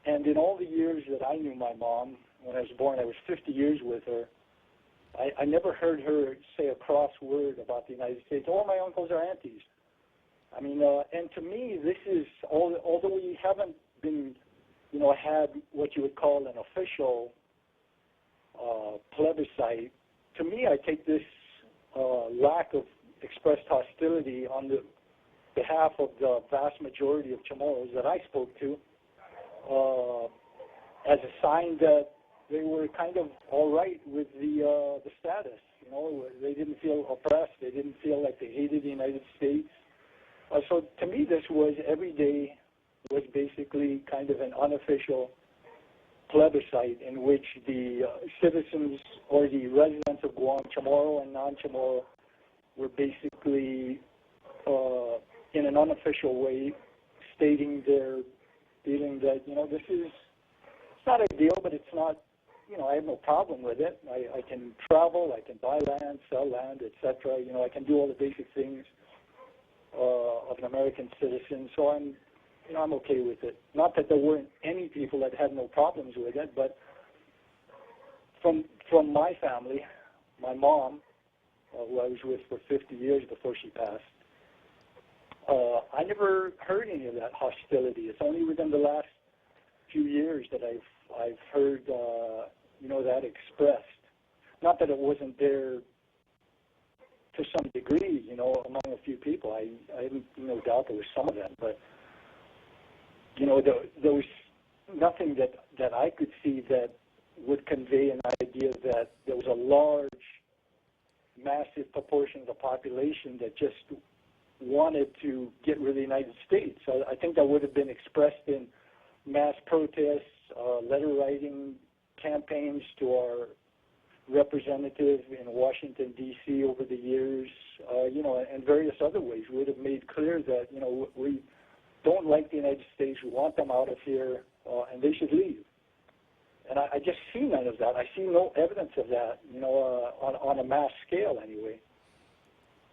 And in all the years that I knew my mom, when I was born, I was 50 years with her. I never heard her say a cross word about the United States or my uncles or aunties. I mean, and to me, this is, although we haven't been, you know, had what you would call an official plebiscite, to me, I take this lack of expressed hostility on the behalf of the vast majority of Chamorros that I spoke to as a sign that they were kind of all right with the status. You know, they didn't feel oppressed. They didn't feel like they hated the United States. So to me, this was every day was basically kind of an unofficial plebiscite in which the citizens or the residents of Guam, Chamorro and non-Chamorro, were basically in an unofficial way stating their feeling that, you know, this is, it's not ideal, but it's not, you know, I have no problem with it. I can travel, I can buy land, sell land, etc. You know, I can do all the basic things of an American citizen. So I'm okay with it. Not that there weren't any people that had no problems with it, but from my family, my mom, who I was with for 50 years before she passed, I never heard any of that hostility. It's only within the last few years that I've heard you know, that expressed. Not that it wasn't there to some degree, you know, among a few people. I have no doubt there was some of them, but you know, there was nothing that I could see that would convey an idea that there was a large, massive proportion of the population that just wanted to get rid of the United States. So I think that would have been expressed in mass protests, letter writing campaigns to our representative in Washington, D.C. over the years, you know, and various other ways. We would have made clear that, you know, we don't like the United States, we want them out of here, and they should leave. And I just see none of that. I see no evidence of that, you know, on a mass scale anyway.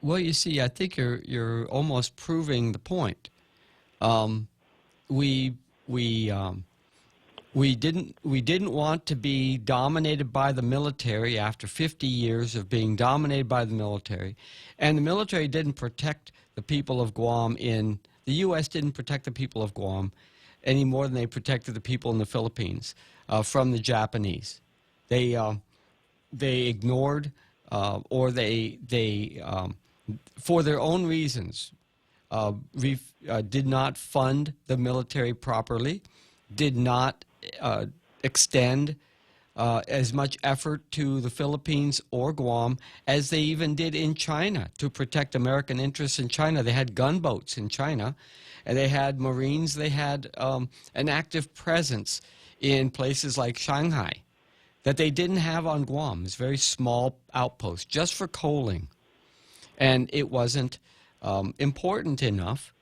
Well, you see, I think you're almost proving the point. We didn't want to be dominated by the military after 50 years of being dominated by the military, and the military didn't protect the people of Guam the U.S. didn't protect the people of Guam any more than they protected the people in the Philippines from the Japanese. They ignored or they for their own reasons did not fund the military properly, did not extend as much effort to the Philippines or Guam as they even did in China to protect American interests in China. They had gunboats in China, and they had Marines. They had an active presence in places like Shanghai that they didn't have on Guam. It's a very small outpost just for coaling, and it wasn't important enough.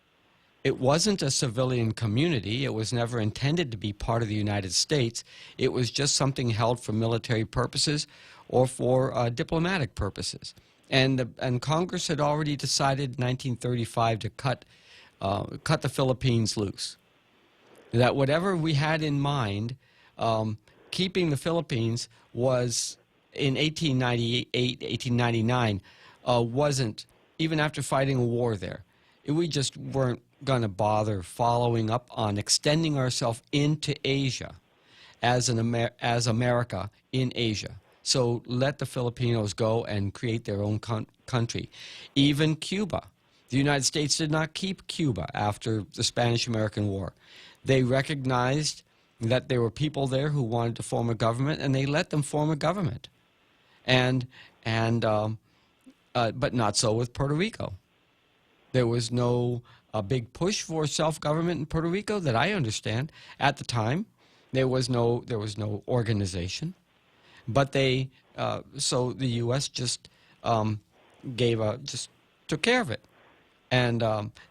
It wasn't a civilian community. It was never intended to be part of the United States. It was just something held for military purposes or for diplomatic purposes. And Congress had already decided in 1935 to cut the Philippines loose. That whatever we had in mind, keeping the Philippines was, in 1898, 1899, wasn't, even after fighting a war there, we just weren't going to bother following up on extending ourselves into Asia as America in Asia. So let the Filipinos go and create their own country. Even Cuba. The United States did not keep Cuba after the Spanish-American War. They recognized that there were people there who wanted to form a government, and they let them form a government. But not so with Puerto Rico. There was no big push for self-government in Puerto Rico that I understand. At the time, there was no organization. But they, so the U.S. just just took care of it. And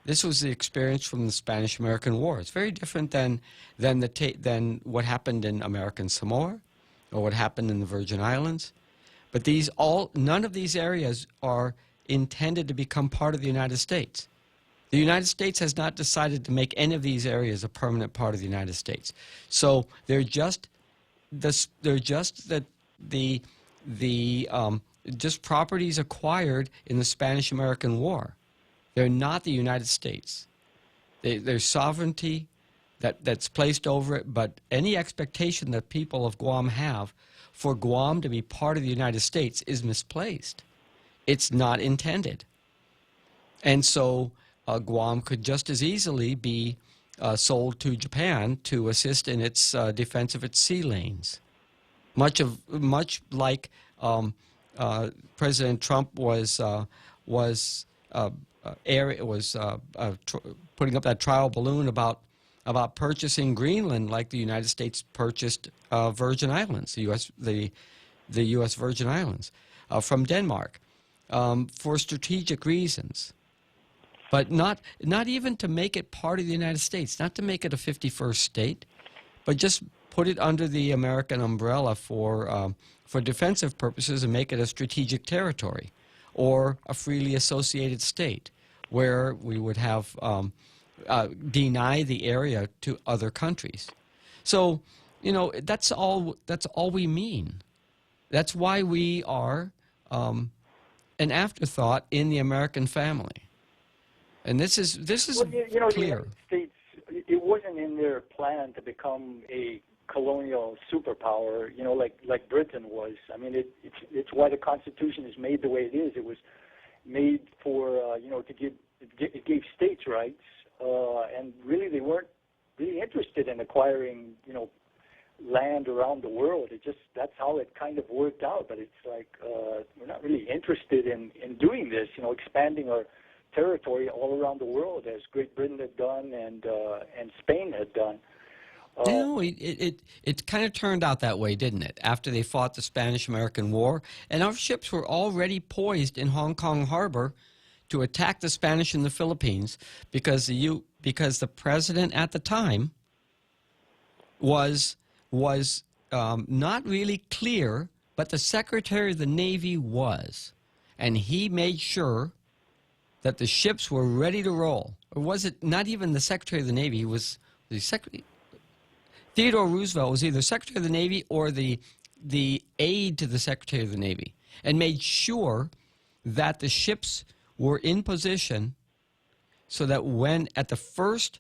this was the experience from the Spanish-American War. It's very different than what happened in American Samoa or what happened in the Virgin Islands. But none of these areas are intended to become part of the United States. The United States has not decided to make any of these areas a permanent part of the United States. So they're just just properties acquired in the Spanish-American War. They're not the United States. There's sovereignty that's placed over it, but any expectation that people of Guam have for Guam to be part of the United States is misplaced. It's not intended. And so Guam could just as easily be sold to Japan to assist in its defense of its sea lanes. Much like President Trump was putting up that trial balloon about purchasing Greenland, like the United States purchased Virgin Islands, the U.S. Virgin Islands from Denmark for strategic reasons. But not even to make it part of the United States, not to make it a 51st state, but just put it under the American umbrella for defensive purposes and make it a strategic territory or a freely associated state where we would have deny the area to other countries. So, that's all we mean. That's why we are an afterthought in the American family. And this is well, clear. The United States, it wasn't in their plan to become a colonial superpower, like Britain was. I mean, it's why the Constitution is made the way it is. It was made for, it gave states rights, and really they weren't really interested in acquiring, land around the world. That's how it kind of worked out. But it's like we're not really interested in doing this, expanding our territory all around the world as Great Britain had done and Spain had done. It kind of turned out that way, didn't it? After they fought the Spanish-American War, and our ships were already poised in Hong Kong Harbor to attack the Spanish in the Philippines because the president at the time was not really clear, but the Secretary of the Navy was, and he made sure that the ships were ready to roll. Or was it not even the Secretary of the Navy? He was the Secretary. Theodore Roosevelt was either Secretary of the Navy or the aide to the Secretary of the Navy, and made sure that the ships were in position so that when at the first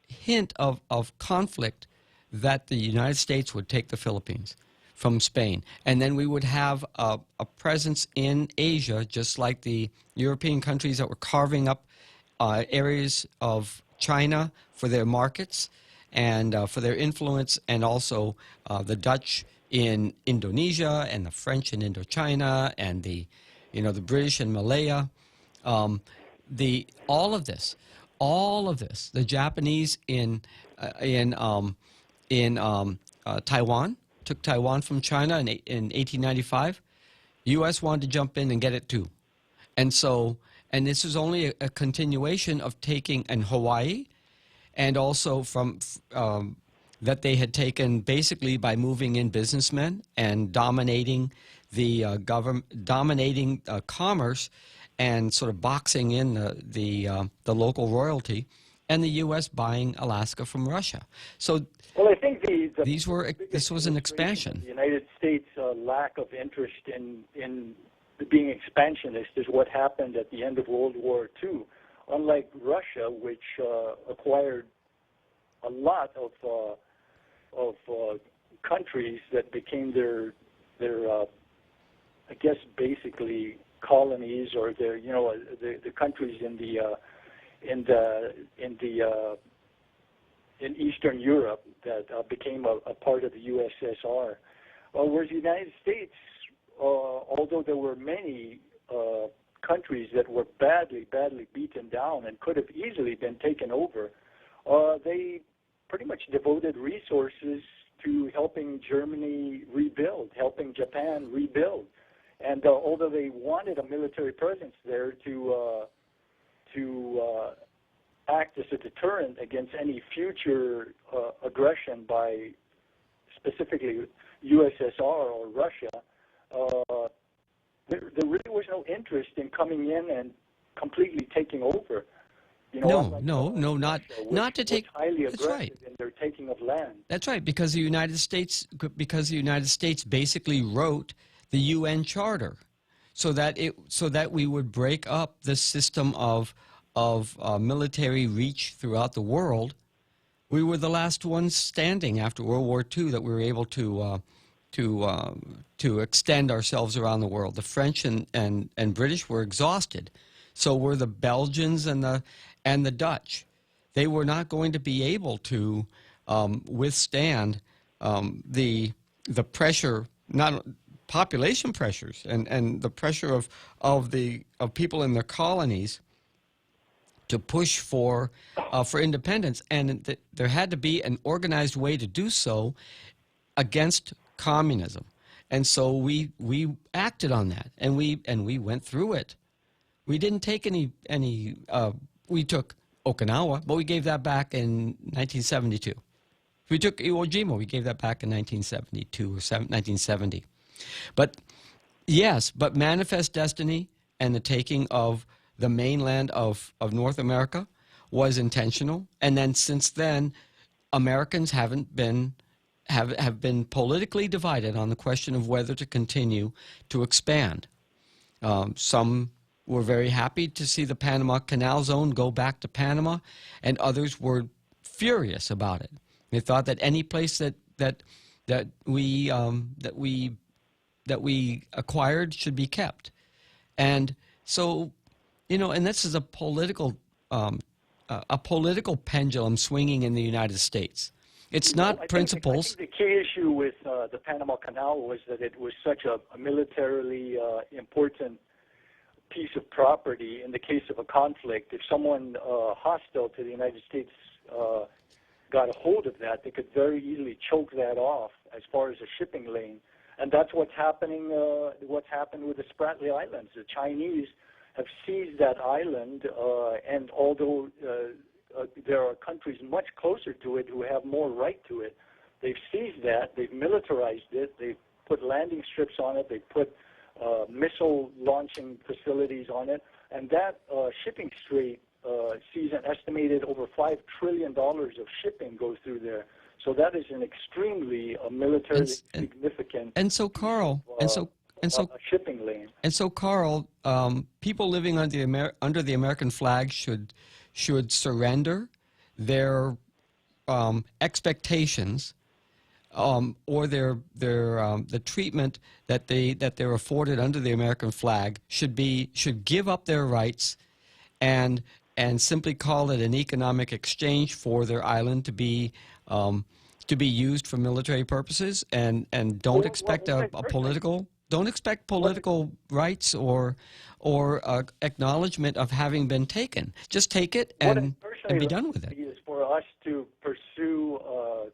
hint of conflict that the United States would take the Philippines from Spain. And then we would have a presence in Asia, just like the European countries that were carving up areas of China for their markets and for their influence, and also the Dutch in Indonesia and the French in Indochina and the British in Malaya. All of this, the Japanese in Taiwan, took Taiwan from China in 1895. U.S. wanted to jump in and get it too. And this is only a continuation of taking, and Hawaii, and also from that they had taken basically by moving in businessmen and dominating the dominating commerce and sort of boxing in the local royalty, and the U.S. buying Alaska from Russia. So, well, I think this was an expansion. The United States' lack of interest in being expansionist is what happened at the end of World War II. Unlike Russia, which acquired a lot of countries that became their I guess basically colonies, or their the countries in Eastern Europe that became a part of the USSR. Whereas the United States, although there were many countries that were badly beaten down and could have easily been taken over, they pretty much devoted resources to helping Germany rebuild, helping Japan rebuild. And although they wanted a military presence there to act as a deterrent against any future aggression by specifically USSR or Russia, there really was no interest in coming in and completely taking over. You know, not to take. Highly That's aggressive right. in their taking of land. That's right, because the United States basically wrote the UN Charter, so that we would break up the system of military reach throughout the world. We were the last ones standing after World War II that we were able to extend ourselves around the world. The French and British were exhausted, so were the Belgians and the Dutch. They were not going to be able to withstand the pressure, not population pressures, and the pressure of people in their colonies to push for independence, and there had to be an organized way to do so against communism, and so we acted on that, and we went through it. We didn't take any. We took Okinawa, but we gave that back in 1972. We took Iwo Jima. We gave that back in 1972 or 1970. But yes, but Manifest Destiny and the taking of the mainland of North America was intentional, and then since then, Americans have been politically divided on the question of whether to continue to expand. Some were very happy to see the Panama Canal Zone go back to Panama, and others were furious about it. They thought that any place that we acquired should be kept, and so. And this is a political pendulum swinging in the United States. It's not principles. I think the key issue with the Panama Canal was that it was such a militarily important piece of property in the case of a conflict. If someone hostile to the United States got a hold of that, they could very easily choke that off as far as a shipping lane. And that's what's happening. What's happened with the Spratly Islands. The Chinese have seized that island, and although there are countries much closer to it who have more right to it, they've seized that, they've militarized it, they've put landing strips on it, they've put missile launching facilities on it, and that shipping strait sees an estimated over $5 trillion of shipping goes through there. So that is an extremely militarily significant. And so, Carl, a shipping lane. And so, Carl, people living under the American flag should surrender their expectations or the treatment that they're afforded under the American flag should give up their rights and simply call it an economic exchange for their island to be used for military purposes, and don't expect a political. Don't expect political rights or acknowledgement of having been taken. Just take it and be done with it. Is for us to pursue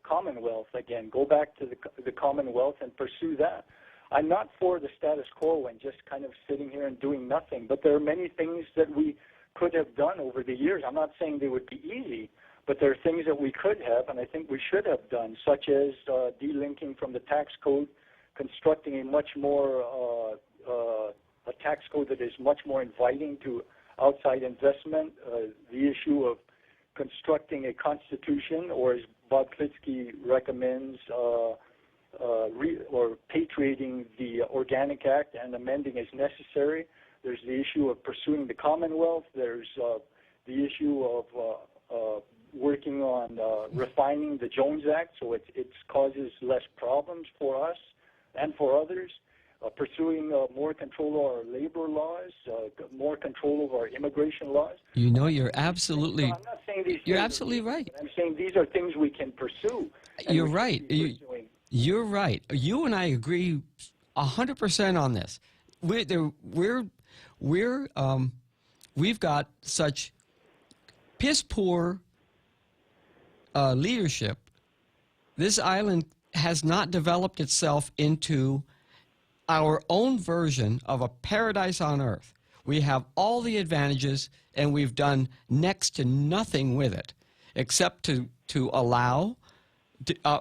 Commonwealth again. Go back to the Commonwealth and pursue that. I'm not for the status quo and just kind of sitting here and doing nothing. But there are many things that we could have done over the years. I'm not saying they would be easy, but there are things that we could have, and I think we should have done, such as delinking from the tax code, constructing a much more a tax code that is much more inviting to outside investment. The issue of constructing a constitution, or as Bob Klitzkie recommends, or patriating the Organic Act and amending as necessary. There's the issue of pursuing the Commonwealth. There's the issue of working on refining the Jones Act so it causes less problems for us and for others, pursuing more control of our labor laws, more control of our immigration laws. You're absolutely. So I'm not saying these you're absolutely right. I'm saying these are things we can pursue. You're right. You're right. You and I agree 100% on this. We've got such piss poor leadership. This island has not developed itself into our own version of a paradise on earth. We have all the advantages, and we've done next to nothing with it, except to allow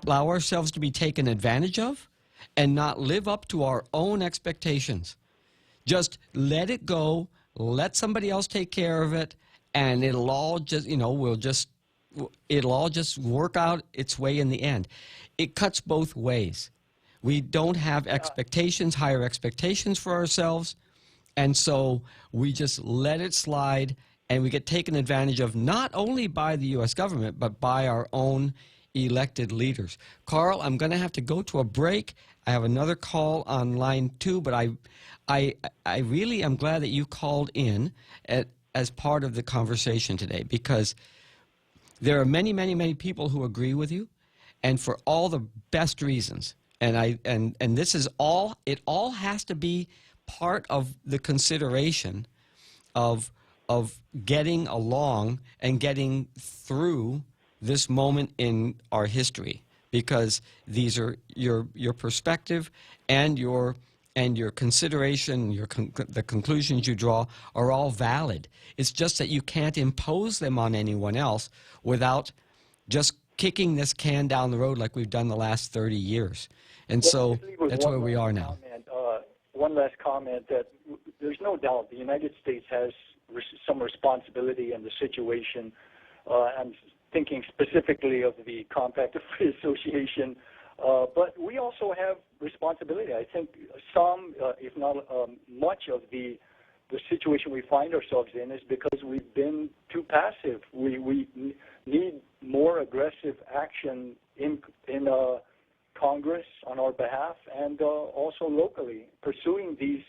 ourselves to be taken advantage of and not live up to our own expectations. Just let it go, let somebody else take care of it, and it'll all just, it'll all just work out its way in the end. It cuts both ways. We don't have expectations, higher expectations for ourselves, and so we just let it slide, and we get taken advantage of not only by the U.S. government, but by our own elected leaders. Carl, I'm going to have to go to a break. I have another call on line 2, but I really am glad that you called in as part of the conversation today, because there are many, many, many people who agree with you, and for all the best reasons. And this is all, it all has to be part of the consideration of getting along and getting through this moment in our history, because these are your perspective and your consideration, the conclusions you draw are all valid. It's just that you can't impose them on anyone else without just kicking this can down the road like we've done the last 30 years. And so that's where we are now. One last comment, that there's no doubt the United States has some responsibility in the situation. I'm thinking specifically of the Compact of Free Association, but we also have responsibility. I think some, if not much of the situation we find ourselves in is because we've been too passive. We need more aggressive action in Congress on our behalf, and also locally, pursuing these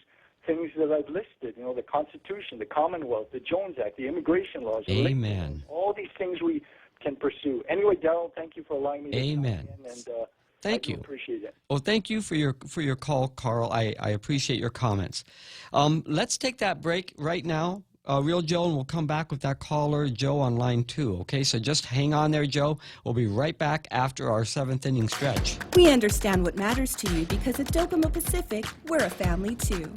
things that I've listed, the Constitution, the Commonwealth, the Jones Act, the immigration laws. Amen. All these things we can pursue. Anyway, Darrell, thank you for allowing me to Amen. come in, and thank I you. Appreciate it. Well, thank you for your call, Carl. I appreciate your comments. Let's take that break right now. Real Joe, and we'll come back with that caller, Joe, on line 2. Okay, so just hang on there, Joe. We'll be right back after our 7th inning stretch. We understand what matters to you, because at Docomo Pacific, we're a family too.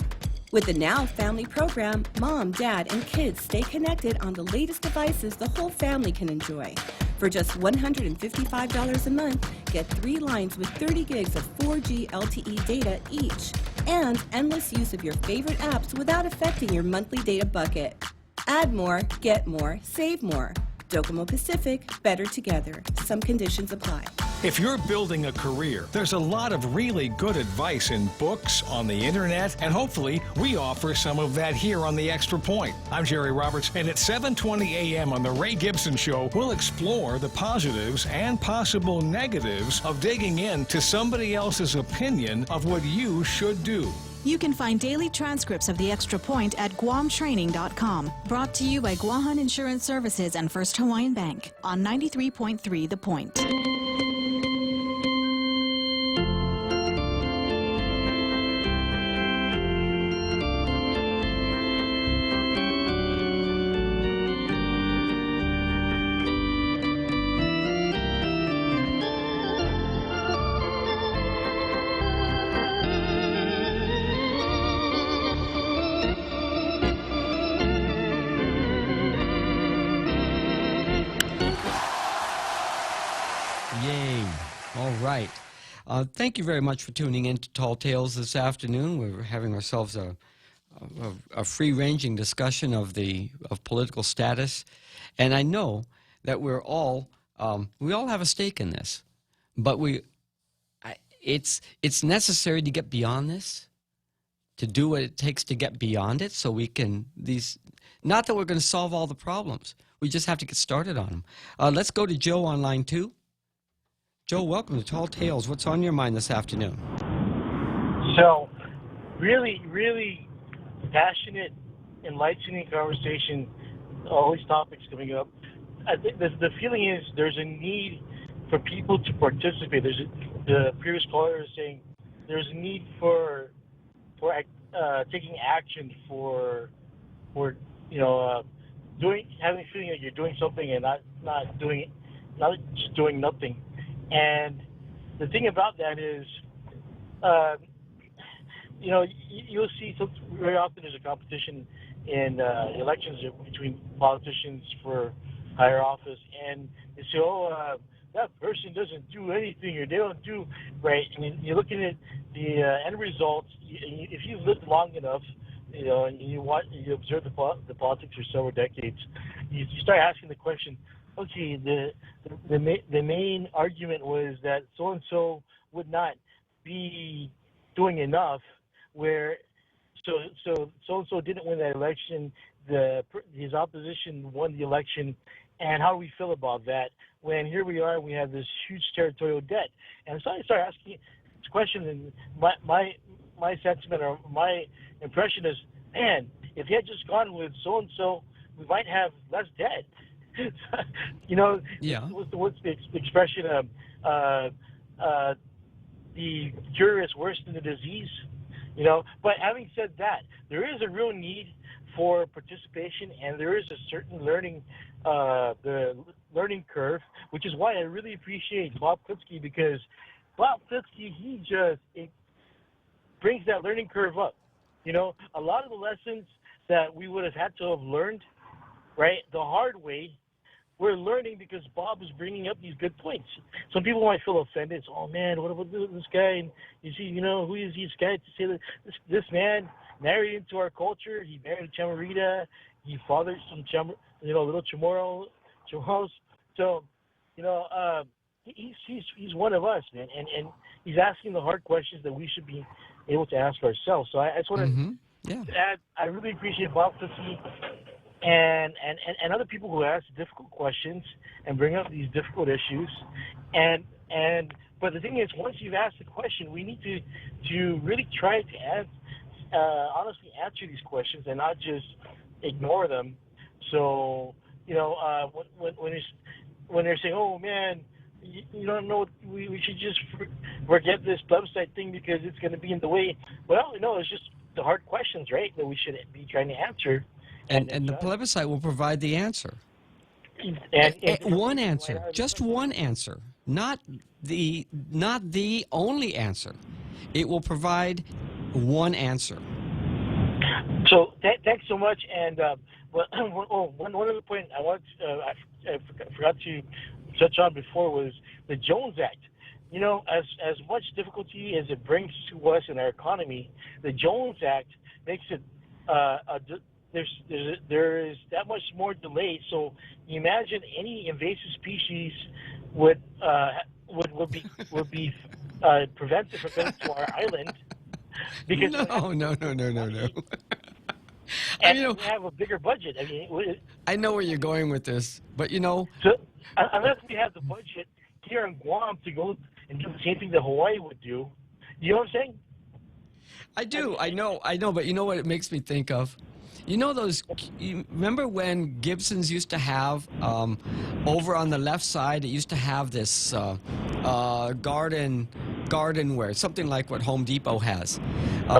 With the Now Family program, mom, dad, and kids stay connected on the latest devices the whole family can enjoy. For just $155 a month, get 3 lines with 30 gigs of 4G LTE data each, and endless use of your favorite apps without affecting your monthly data bucket. Add more, get more, save more. Docomo Pacific, better together. Some conditions apply. If you're building a career, there's a lot of really good advice in books, on the internet, and hopefully we offer some of that here on The Extra Point. I'm Jerry Roberts, and at 7:20 a.m. on The Ray Gibson Show, we'll explore the positives and possible negatives of digging into somebody else's opinion of what you should do. You can find daily transcripts of The Extra Point at GuamTraining.com. Brought to you by Guahan Insurance Services and First Hawaiian Bank on 93.3 The Point. Right. Thank you very much for tuning in to Tall Tales this afternoon. We're having ourselves a free-ranging discussion of political status, and I know that we all have a stake in this, but it's necessary to get beyond this, to do what it takes to get beyond it, so we can not that we're going to solve all the problems. We just have to get started on them. Let's go to Joe on line 2. Joe, welcome to Tall Tales. What's on your mind this afternoon? So, really, really passionate, enlightening conversation, all these topics coming up. I think the feeling is there's a need for people to participate. The previous caller is saying there's a need for taking action, for having a feeling that you're doing something and not just doing nothing. And the thing about that is, you'll see very often there's a competition in elections between politicians for higher office, and they say, that person doesn't do anything, or they don't do right. And you're looking at the end results. If you've lived long enough, and you observe the politics for several decades, you start asking the question, okay, the main argument was that so and so would not be doing enough, where so and so didn't win that election, his opposition won the election, and how do we feel about that when here we are, we have this huge territorial debt? And so I start asking this question, and my sentiment or my impression is, man, if he had just gone with so and so, we might have less debt. Yeah. What's the expression of the cure is worse than the disease? But having said that, there is a real need for participation, and there is a certain the learning curve, which is why I really appreciate Bob Klitzkie, because Bob Klitzkie, it brings that learning curve up. A lot of the lessons that we would have had to have learned, right, the hard way, we're learning because Bob is bringing up these good points. Some people might feel offended. It's, oh man, what about this guy? And you see, who is this guy to say that this man married into our culture? He married a Chamarita. He fathered some little Chamorros. So, he's one of us, man, and he's asking the hard questions that we should be able to ask ourselves. So I just want to add, I really appreciate Bob Klitzkie and other people who ask difficult questions and bring up these difficult issues. But the thing is, once you've asked the question, we need to really try to honestly answer these questions and not just ignore them. So, when they're saying, oh man, you don't know, we should just forget this plebiscite thing because it's going to be in the way. Well, it's just the hard questions, right, that we should be trying to answer. And the plebiscite will provide the answer. And one answer, just one answer, not the only answer. It will provide one answer. So thanks so much. And one other point I forgot to touch on before was the Jones Act. As much difficulty as it brings to us in our economy, the Jones Act makes it there is that much more delay. So you imagine any invasive species would be prevented from coming to our island. Because no. And we have a bigger budget. I know where you're going with this, but So unless we have the budget here in Guam to go and do the same thing that Hawaii would do, you know what I'm saying? I do. I know. But you know what it makes me think of? You remember when Gibson's used to have, over on the left side, it used to have this gardenware, something like what Home Depot has,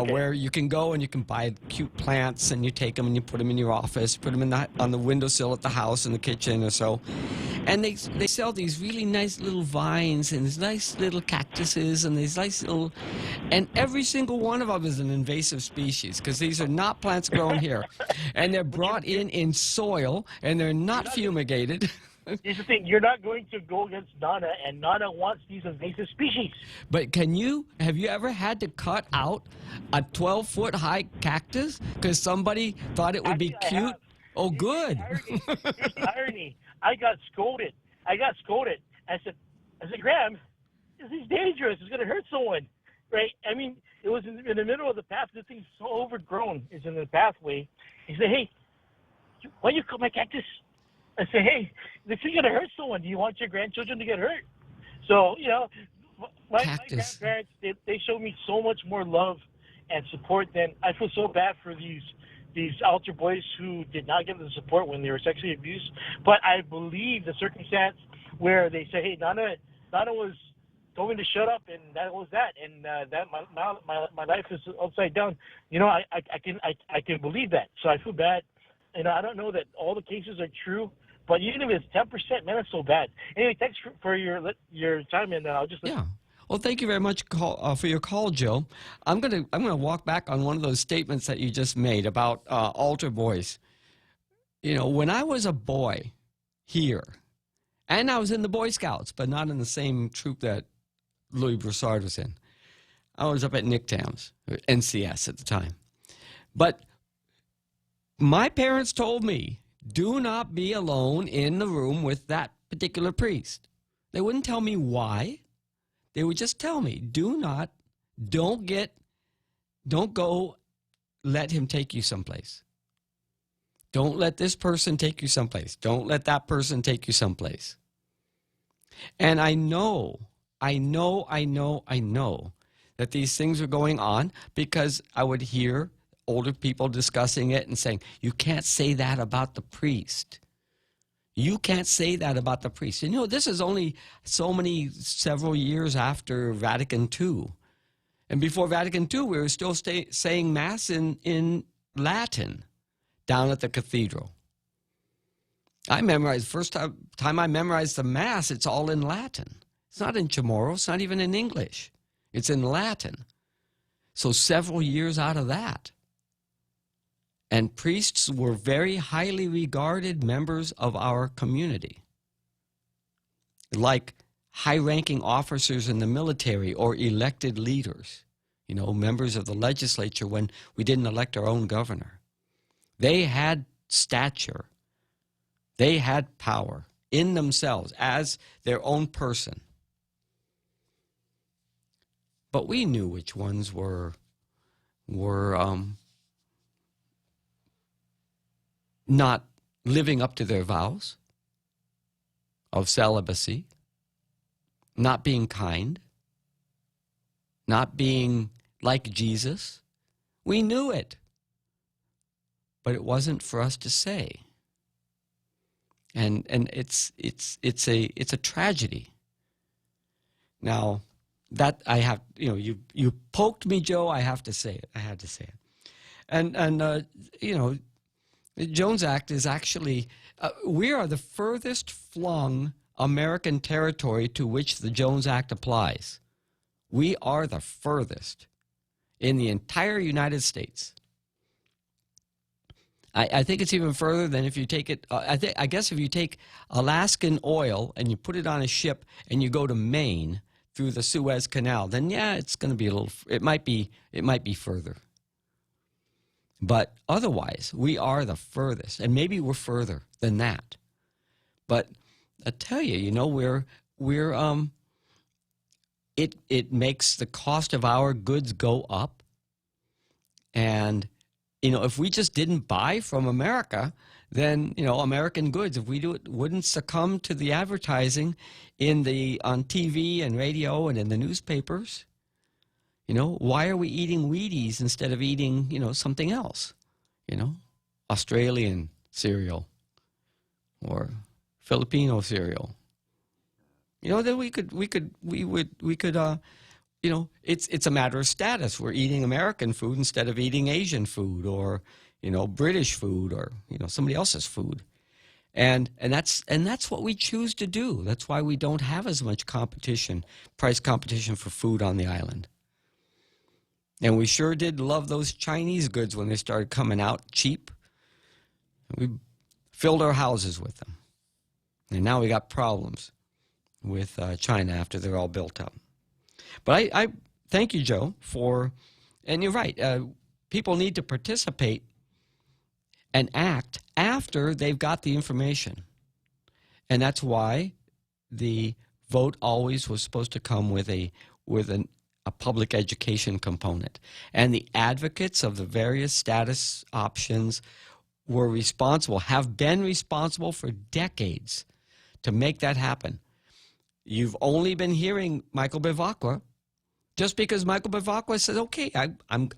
where you can go and you can buy cute plants and you take them and you put them in your office, put them on the windowsill at the house, in the kitchen or so. And they sell these really nice little vines and these nice little cactuses and these nice little, and every single one of them is an invasive species because these are not plants grown here. And they're brought in soil and they're not fumigated. Here's the thing, you're not going to go against Nana, and Nana wants these invasive species. But have you ever had to cut out a 12-foot high cactus because somebody thought it would be cute? Oh, good. Here's the irony. I got scolded. I said, Graham, this is dangerous. It's going to hurt someone, right? It was in the middle of the path. This thing's so overgrown. It's in the pathway. He said, hey, why you cut my cactus? I said, hey, this is going to hurt someone. Do you want your grandchildren to get hurt? So, my grandparents, they showed me so much more love and support than I feel so bad for these altar boys who did not get the support when they were sexually abused. But I believe the circumstance where they say, hey, Nana was told me to shut up, and that was that, and that my life is upside down. I can believe that. So I feel bad. I don't know that all the cases are true, but even if it's 10%, man, it's so bad. Anyway, thanks for your time, and I'll just listen. Yeah. Well, thank you very much for your call, Joe. I'm gonna walk back on one of those statements that you just made about altar boys. You know, when I was a boy here, and I was in the Boy Scouts, but not in the same troop that Louis Broussard was in. I was up at Nick Towns, NCS at the time. But my parents told me, do not be alone in the room with that particular priest. They wouldn't tell me why. They would just tell me, don't go let him take you someplace. Don't let this person take you someplace. Don't let that person take you someplace. And I know that these things are going on because I would hear older people discussing it and saying, you can't say that about the priest. You can't say that about the priest. And, you know, this is only several years after Vatican II. And before Vatican II, we were still saying Mass in Latin down at the cathedral. I memorized, first time I memorized the Mass, it's all in Latin. It's not in Chamorro, it's not even in English. It's in Latin. So several years out of that. And priests were very highly regarded members of our community, like high-ranking officers in the military or elected leaders, you know, members of the legislature when we didn't elect our own governor. They had stature. They had power in themselves as their own person. But we knew which ones were not living up to their vows of celibacy, not being kind, not being like Jesus. We knew it, but it wasn't for us to say. And it's a tragedy. Now, that I have, you know, you poked me, Joe. I have to say it. I had to say it. And you know, the Jones Act is actually, we are the furthest flung American territory to which the Jones Act applies. We are the furthest in the entire United States. I think it's even further than if you take it, I guess if you take Alaskan oil and you put it on a ship and you go to Maine through the Suez Canal, then yeah, it's going to be a little, it might be further. But otherwise, we are the furthest, and maybe we're further than that. But I tell you, you know, it makes the cost of our goods go up. And, you know, if we just didn't buy from America, then, you know, American goods, if we do it, wouldn't succumb to the advertising on TV and radio and in the newspapers. You know, why are we eating Wheaties instead of eating, you know, something else? You know, Australian cereal or Filipino cereal. You know, then we could, you know, it's a matter of status. We're eating American food instead of eating Asian food or, you know, British food or, you know, somebody else's food. And that's what we choose to do. That's why we don't have as much price competition for food on the island. And we sure did love those Chinese goods when they started coming out cheap. We filled our houses with them. And now we got problems with China after they're all built up. But I thank you, Joe, and you're right, people need to participate and act after they've got the information. And that's why the vote always was supposed to come with a public education component. And the advocates of the various status options have been responsible for decades to make that happen. You've only been hearing Michael Bevacqua just because Michael Bevacqua says, okay,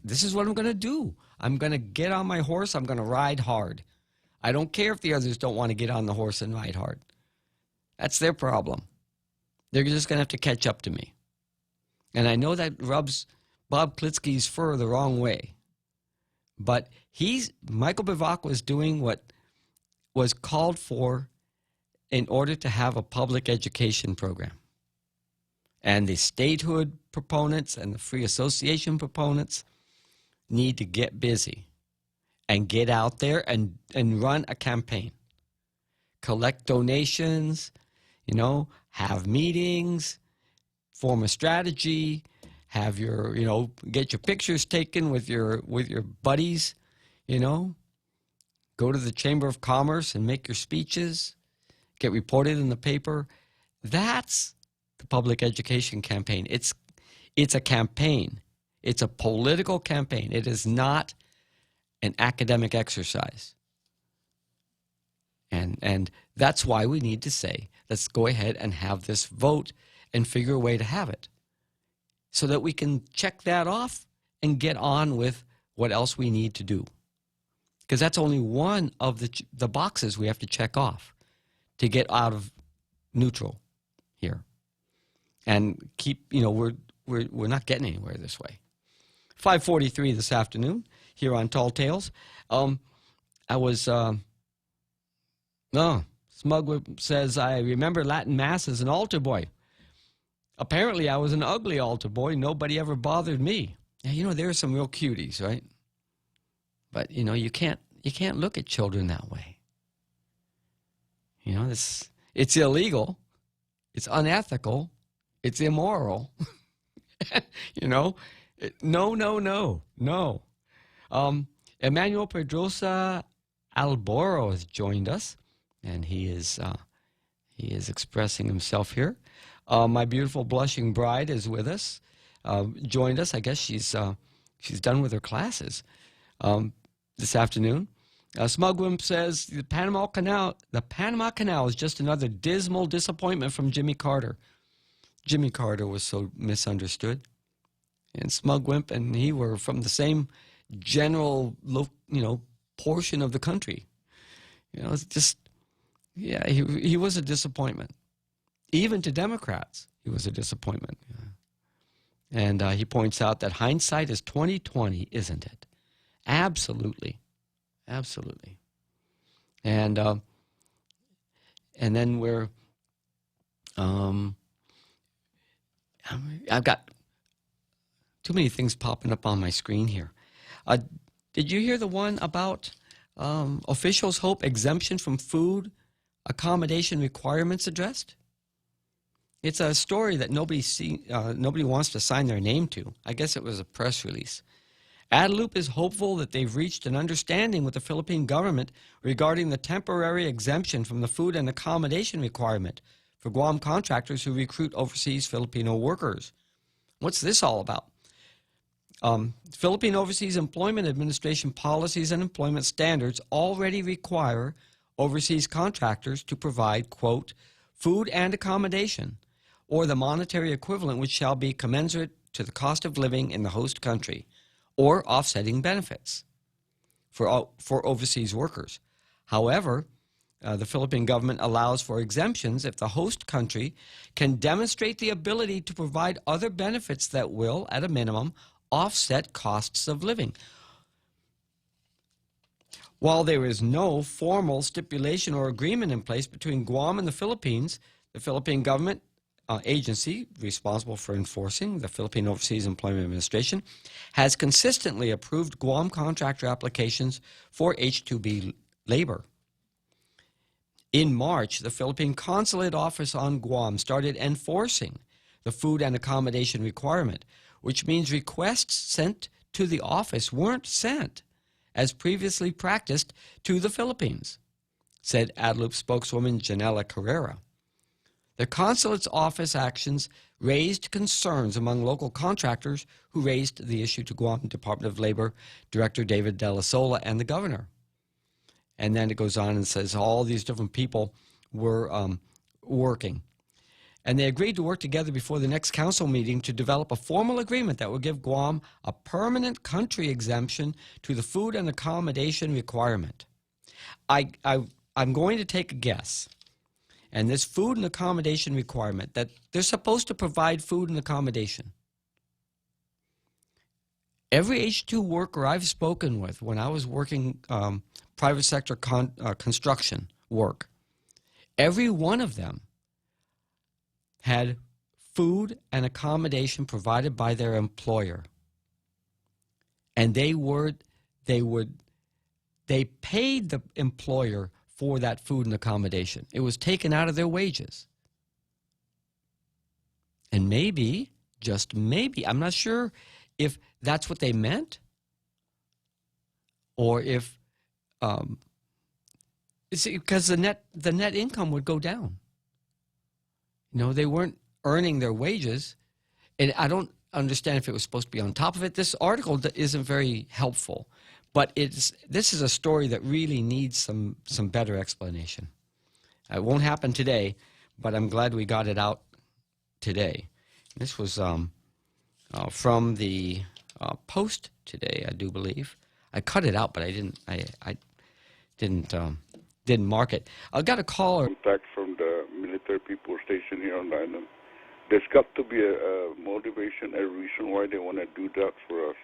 this is what I'm going to do. I'm going to get on my horse. I'm going to ride hard. I don't care if the others don't want to get on the horse and ride hard. That's their problem. They're just going to have to catch up to me. And I know that rubs Bob Klitzkie's fur the wrong way. But Michael Bevacqua is doing what was called for in order to have a public education program. And the statehood proponents and the free association proponents need to get busy and get out there and run a campaign. Collect donations, have meetings, form a strategy, have your, get your pictures taken with your buddies, go to the Chamber of Commerce and make your speeches, get reported in the paper. That's the public education campaign. It's a campaign. It's a political campaign. It is not an academic exercise. And that's why we need to say, let's go ahead and have this vote and figure a way to have it so that we can check that off and get on with what else we need to do. Because that's only one of the boxes we have to check off to get out of neutral here. And keep, we're not getting anywhere this way. 5:43 this afternoon here on Tall Tales. I was, Smug says, I remember Latin Mass as an altar boy. Apparently, I was an ugly altar boy. Nobody ever bothered me. Now, there are some real cuties, right? But, you can't look at children that way. It's illegal. It's unethical. It's immoral. No. Emmanuel Pedrosa Alboro has joined us, and he is expressing himself here. My beautiful blushing bride is with us, joined us. I guess she's done with her classes this afternoon. Smugwimp says the Panama Canal is just another dismal disappointment from Jimmy Carter. Jimmy Carter was so misunderstood, and Smugwimp and he were from the same general, portion of the country. It's just, he was a disappointment. Even to Democrats, he was a disappointment. And he points out that hindsight is 20/20, isn't it? Absolutely. Absolutely. And then we're, I've got too many things popping up on my screen here. Did you hear the one about officials hope exemption from food accommodation requirements addressed? It's a story that nobody wants to sign their name to. I guess it was a press release. Adelup is hopeful that they've reached an understanding with the Philippine government regarding the temporary exemption from the food and accommodation requirement for Guam contractors who recruit overseas Filipino workers. What's this all about? Philippine Overseas Employment Administration policies and employment standards already require overseas contractors to provide, quote, food and accommodation, or the monetary equivalent which shall be commensurate to the cost of living in the host country, or offsetting benefits for overseas workers. However, the Philippine government allows for exemptions if the host country can demonstrate the ability to provide other benefits that will, at a minimum, offset costs of living. While there is no formal stipulation or agreement in place between Guam and the Philippines, the Philippine government agency responsible for enforcing the Philippine Overseas Employment Administration has consistently approved Guam contractor applications for H-2B labor. In March, the Philippine Consulate Office on Guam started enforcing the food and accommodation requirement, which means requests sent to the office weren't sent, as previously practiced, to the Philippines, said Adelup spokeswoman Janela Carrera. The consulate's office actions raised concerns among local contractors who raised the issue to Guam Department of Labor Director David De La Sola and the governor. And then it goes on and says all these different people were working. And they agreed to work together before the next council meeting to develop a formal agreement that would give Guam a permanent country exemption to the food and accommodation requirement. I'm going to take a guess. And this food and accommodation requirement, that they're supposed to provide food and accommodation. Every H-2 worker I've spoken with when I was working private sector construction work, every one of them had food and accommodation provided by their employer. And they paid the employer for that food and accommodation. It was taken out of their wages. And maybe, just maybe, I'm not sure if that's what they meant, or if, because the net income would go down. You know, they weren't earning their wages, and I don't understand if it was supposed to be on top of it. This article isn't very helpful, but this is a story that really needs some better explanation. It won't happen today, but I'm glad we got it out today. This was from the Post today, I do believe. I cut it out, but I didn't mark it. I got a caller. Contact from the military people stationed here on the island. There's got to be a motivation, a reason why they want to do that for us.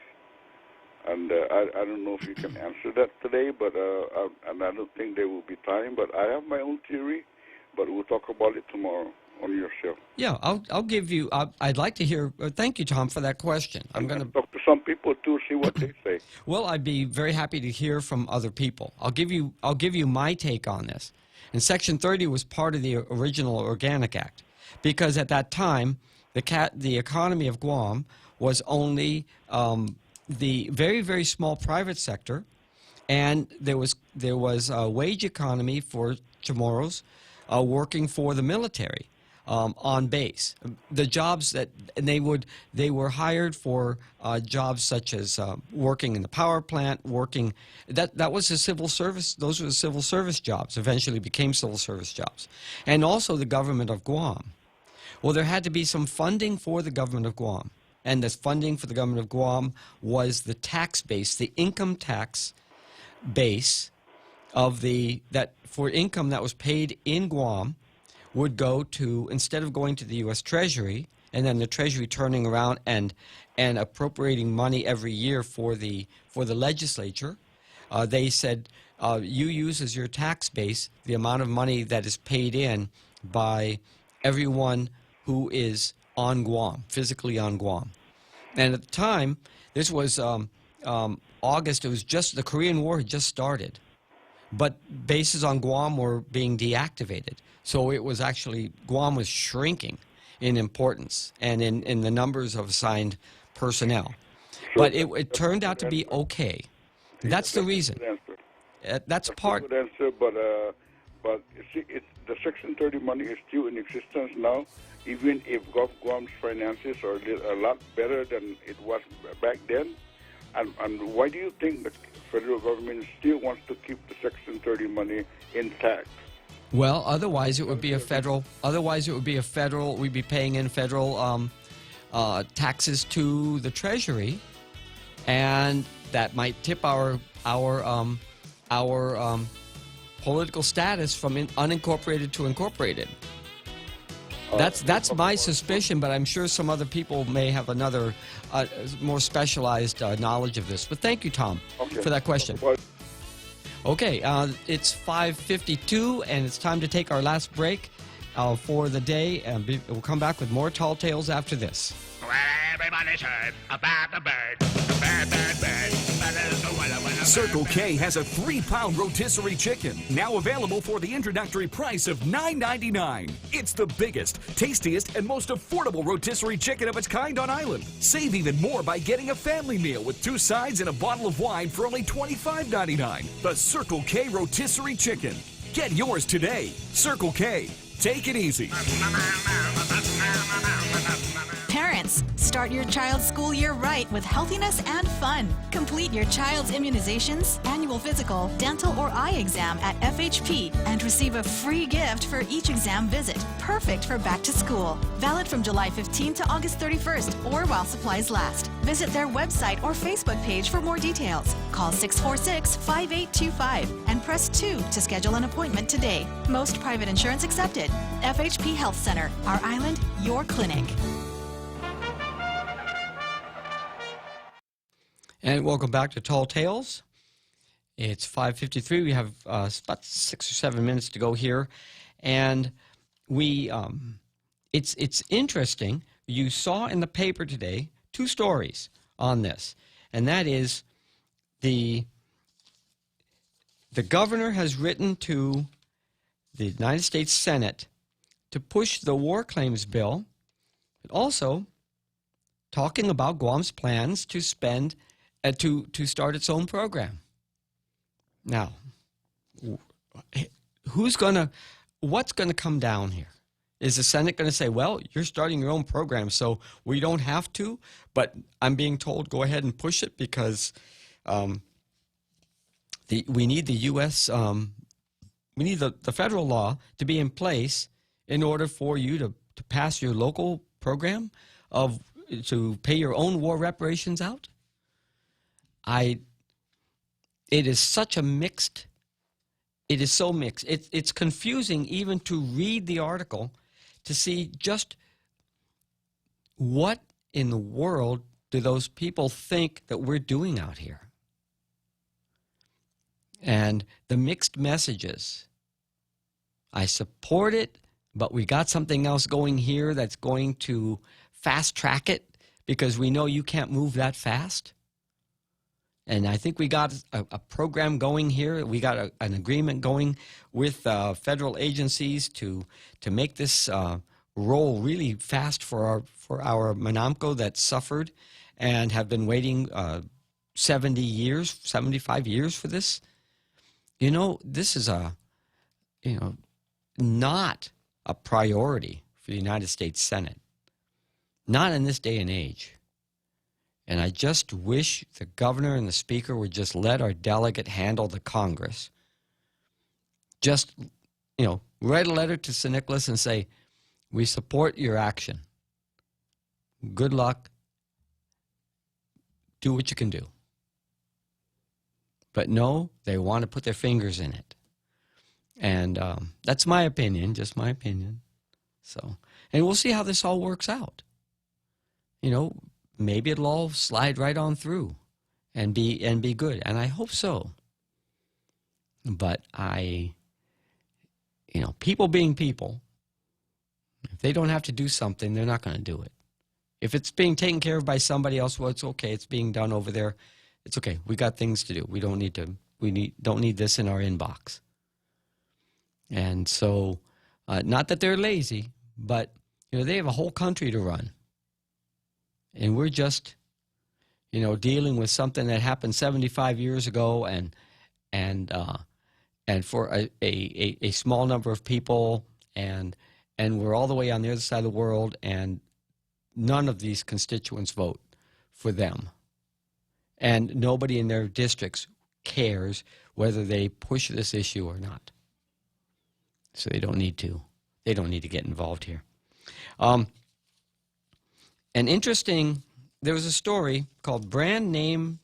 And I don't know if you can answer that today, but and I don't think there will be time. But I have my own theory, but we'll talk about it tomorrow on your show. Yeah, I'll give you. I'd like to hear. Thank you, Tom, for that question. I'm going to talk to some people too, see what they say. Well, I'd be very happy to hear from other people. I'll give you my take on this. And Section 30 was part of the original Organic Act, because at that time the economy of Guam was only the very, very small private sector, and there was a wage economy for Chamorros working for the military on base. The jobs that they were hired for jobs such as working in the power plant, working that was the civil service. Those were the civil service jobs. Eventually became civil service jobs, and also the government of Guam. Well, there had to be some funding for the government of Guam. And the funding for the government of Guam was the tax base, the income tax base of that for income that was paid in Guam would go to, instead of going to the U.S. Treasury, and then the Treasury turning around and appropriating money every year for the legislature, they said, you use as your tax base the amount of money that is paid in by everyone who is on Guam, physically on Guam. And at the time, this was August, it was just, the Korean War had just started. But bases on Guam were being deactivated. So it was actually, Guam was shrinking in importance and in the numbers of assigned personnel. But it turned out to be okay. That's the reason. That's part. Good answer, but see, the Section 30 money is still in existence now, even if Guam's finances are a lot better than it was back then. And why do you think the federal government still wants to keep the Section 30 money intact? Well, otherwise it would be a federal. We'd be paying in federal taxes to the Treasury, and that might tip our political status from unincorporated to incorporated. That's my suspicion, but I'm sure some other people may have another more specialized knowledge of this. But thank you, Tom, for that question. Okay, it's 5:52, and it's time to take our last break for the day, and we'll come back with more Tall Tales after this. Everybody's heard about the bird. Bird, bird, bird. Circle K has a 3-pound rotisserie chicken, now available for the introductory price of $9.99. It's the biggest, tastiest, and most affordable rotisserie chicken of its kind on island. Save even more by getting a family meal with 2 sides and a bottle of wine for only $25.99. The Circle K rotisserie chicken. Get yours today. Circle K. Take it easy. Parents, start your child's school year right with healthiness and fun. Complete your child's immunizations, annual physical, dental, or eye exam at FHP and receive a free gift for each exam visit. Perfect for back to school. Valid from July 15 to August 31st or while supplies last. Visit their website or Facebook page for more details. Call 646-5825 and press 2 to schedule an appointment today. Most private insurance accepted. FHP Health Center, our island, your clinic. And welcome back to Tall Tales. It's 5:53. We have about 6 or 7 minutes to go here. And we, it's interesting. You saw in the paper today 2 stories on this, and that is the governor has written to the United States Senate to push the war claims bill, but also talking about Guam's plans to spend to start its own program. Now, what's going to come down here? Is the Senate going to say, well, you're starting your own program, so we don't have to, but I'm being told go ahead and push it because we need the U.S. We need the federal law to be in place in order for you to pass your local program to pay your own war reparations out? It is such a mixed, it is so mixed. It's confusing even to read the article to see just what in the world do those people think that we're doing out here. And the mixed messages. I support it, but we got something else going here that's going to fast track it because we know you can't move that fast. And I think we got a program going here. We got an agreement going with federal agencies to make this roll really fast for our Manamco that suffered and have been waiting 70 years, 75 years for this. You know, this is not a priority for the United States Senate. Not in this day and age. And I just wish the governor and the speaker would just let our delegate handle the Congress. Just, write a letter to St. Nicholas and say, we support your action. Good luck. Do what you can do. But no, they want to put their fingers in it. And that's my opinion, just my opinion. So, and we'll see how this all works out. Maybe it'll all slide right on through and be good. And I hope so. But people being people, if they don't have to do something, they're not going to do it. If it's being taken care of by somebody else, well, it's okay. It's being done over there. It's okay. We got things to do. We don't need to. Don't need this in our inbox. And so, not that they're lazy, but they have a whole country to run. And we're just, dealing with something that happened 75 years ago, and for a small number of people, and we're all the way on the other side of the world, and none of these constituents vote for them, and nobody in their districts cares whether they push this issue or not. So they don't need to. They don't need to get involved here. And interesting, there was a story called brand name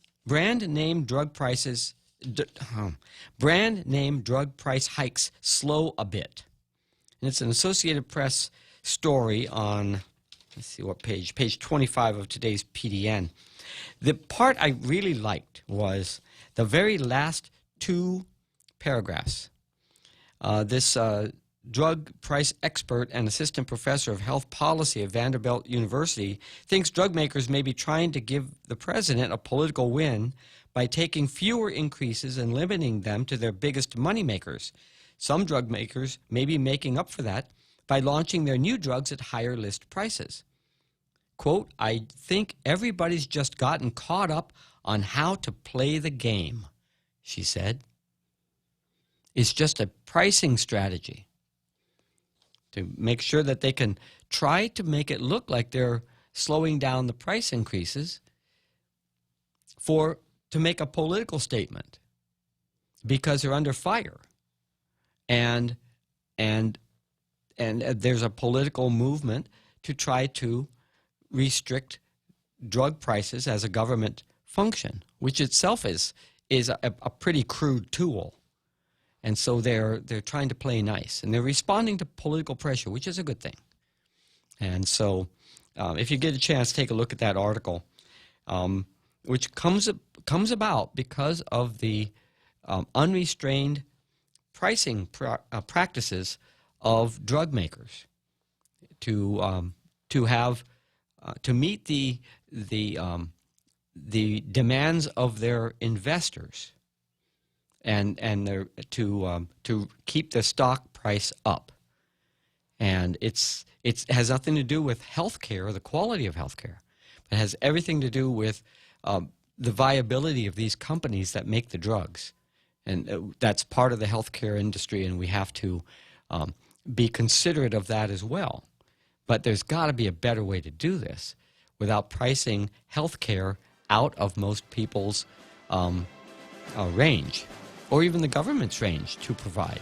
drug price hikes slow a bit. And it's an Associated Press story on, let's see what page 25 of today's PDN. The part I really liked was the very last 2 paragraphs. This drug price expert and assistant professor of health policy at Vanderbilt University thinks drug makers may be trying to give the president a political win by taking fewer increases and limiting them to their biggest moneymakers. Some drug makers may be making up for that by launching their new drugs at higher list prices. Quote, I think everybody's just gotten caught up on how to play the game, she said. It's just a pricing strategy to make sure that they can try to make it look like they're slowing down the price increases to make a political statement because they're under fire. And there's a political movement to try to restrict drug prices as a government function, which itself is a pretty crude tool. And so they're trying to play nice, and they're responding to political pressure, which is a good thing. And so if you get a chance, take a look at that article, which comes about because of the unrestrained pricing practices of drug makers. to meet the demands of their investors, and to keep the stock price up. And it has nothing to do with healthcare or the quality of healthcare. It has everything to do with the viability of these companies that make the drugs, and that's part of the healthcare industry, and we have to be considerate of that as well. But there's got to be a better way to do this without pricing healthcare out of most people's range, or even the government's range to provide.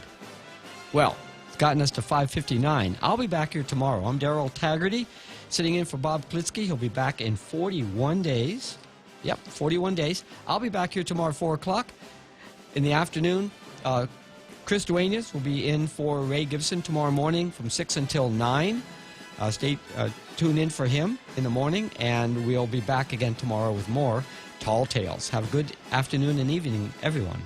Well, it's gotten us to 5:59. I'll be back here tomorrow. I'm Darrell Taggarty, sitting in for Bob Klitzkie. He'll be back in 41 days. Yep, 41 days. I'll be back here tomorrow at 4 o'clock. In the afternoon, Chris Duenas will be in for Ray Gibson tomorrow morning from 6 until 9. Tune in for him in the morning, and we'll be back again tomorrow with more Tall Tales. Have a good afternoon and evening, everyone.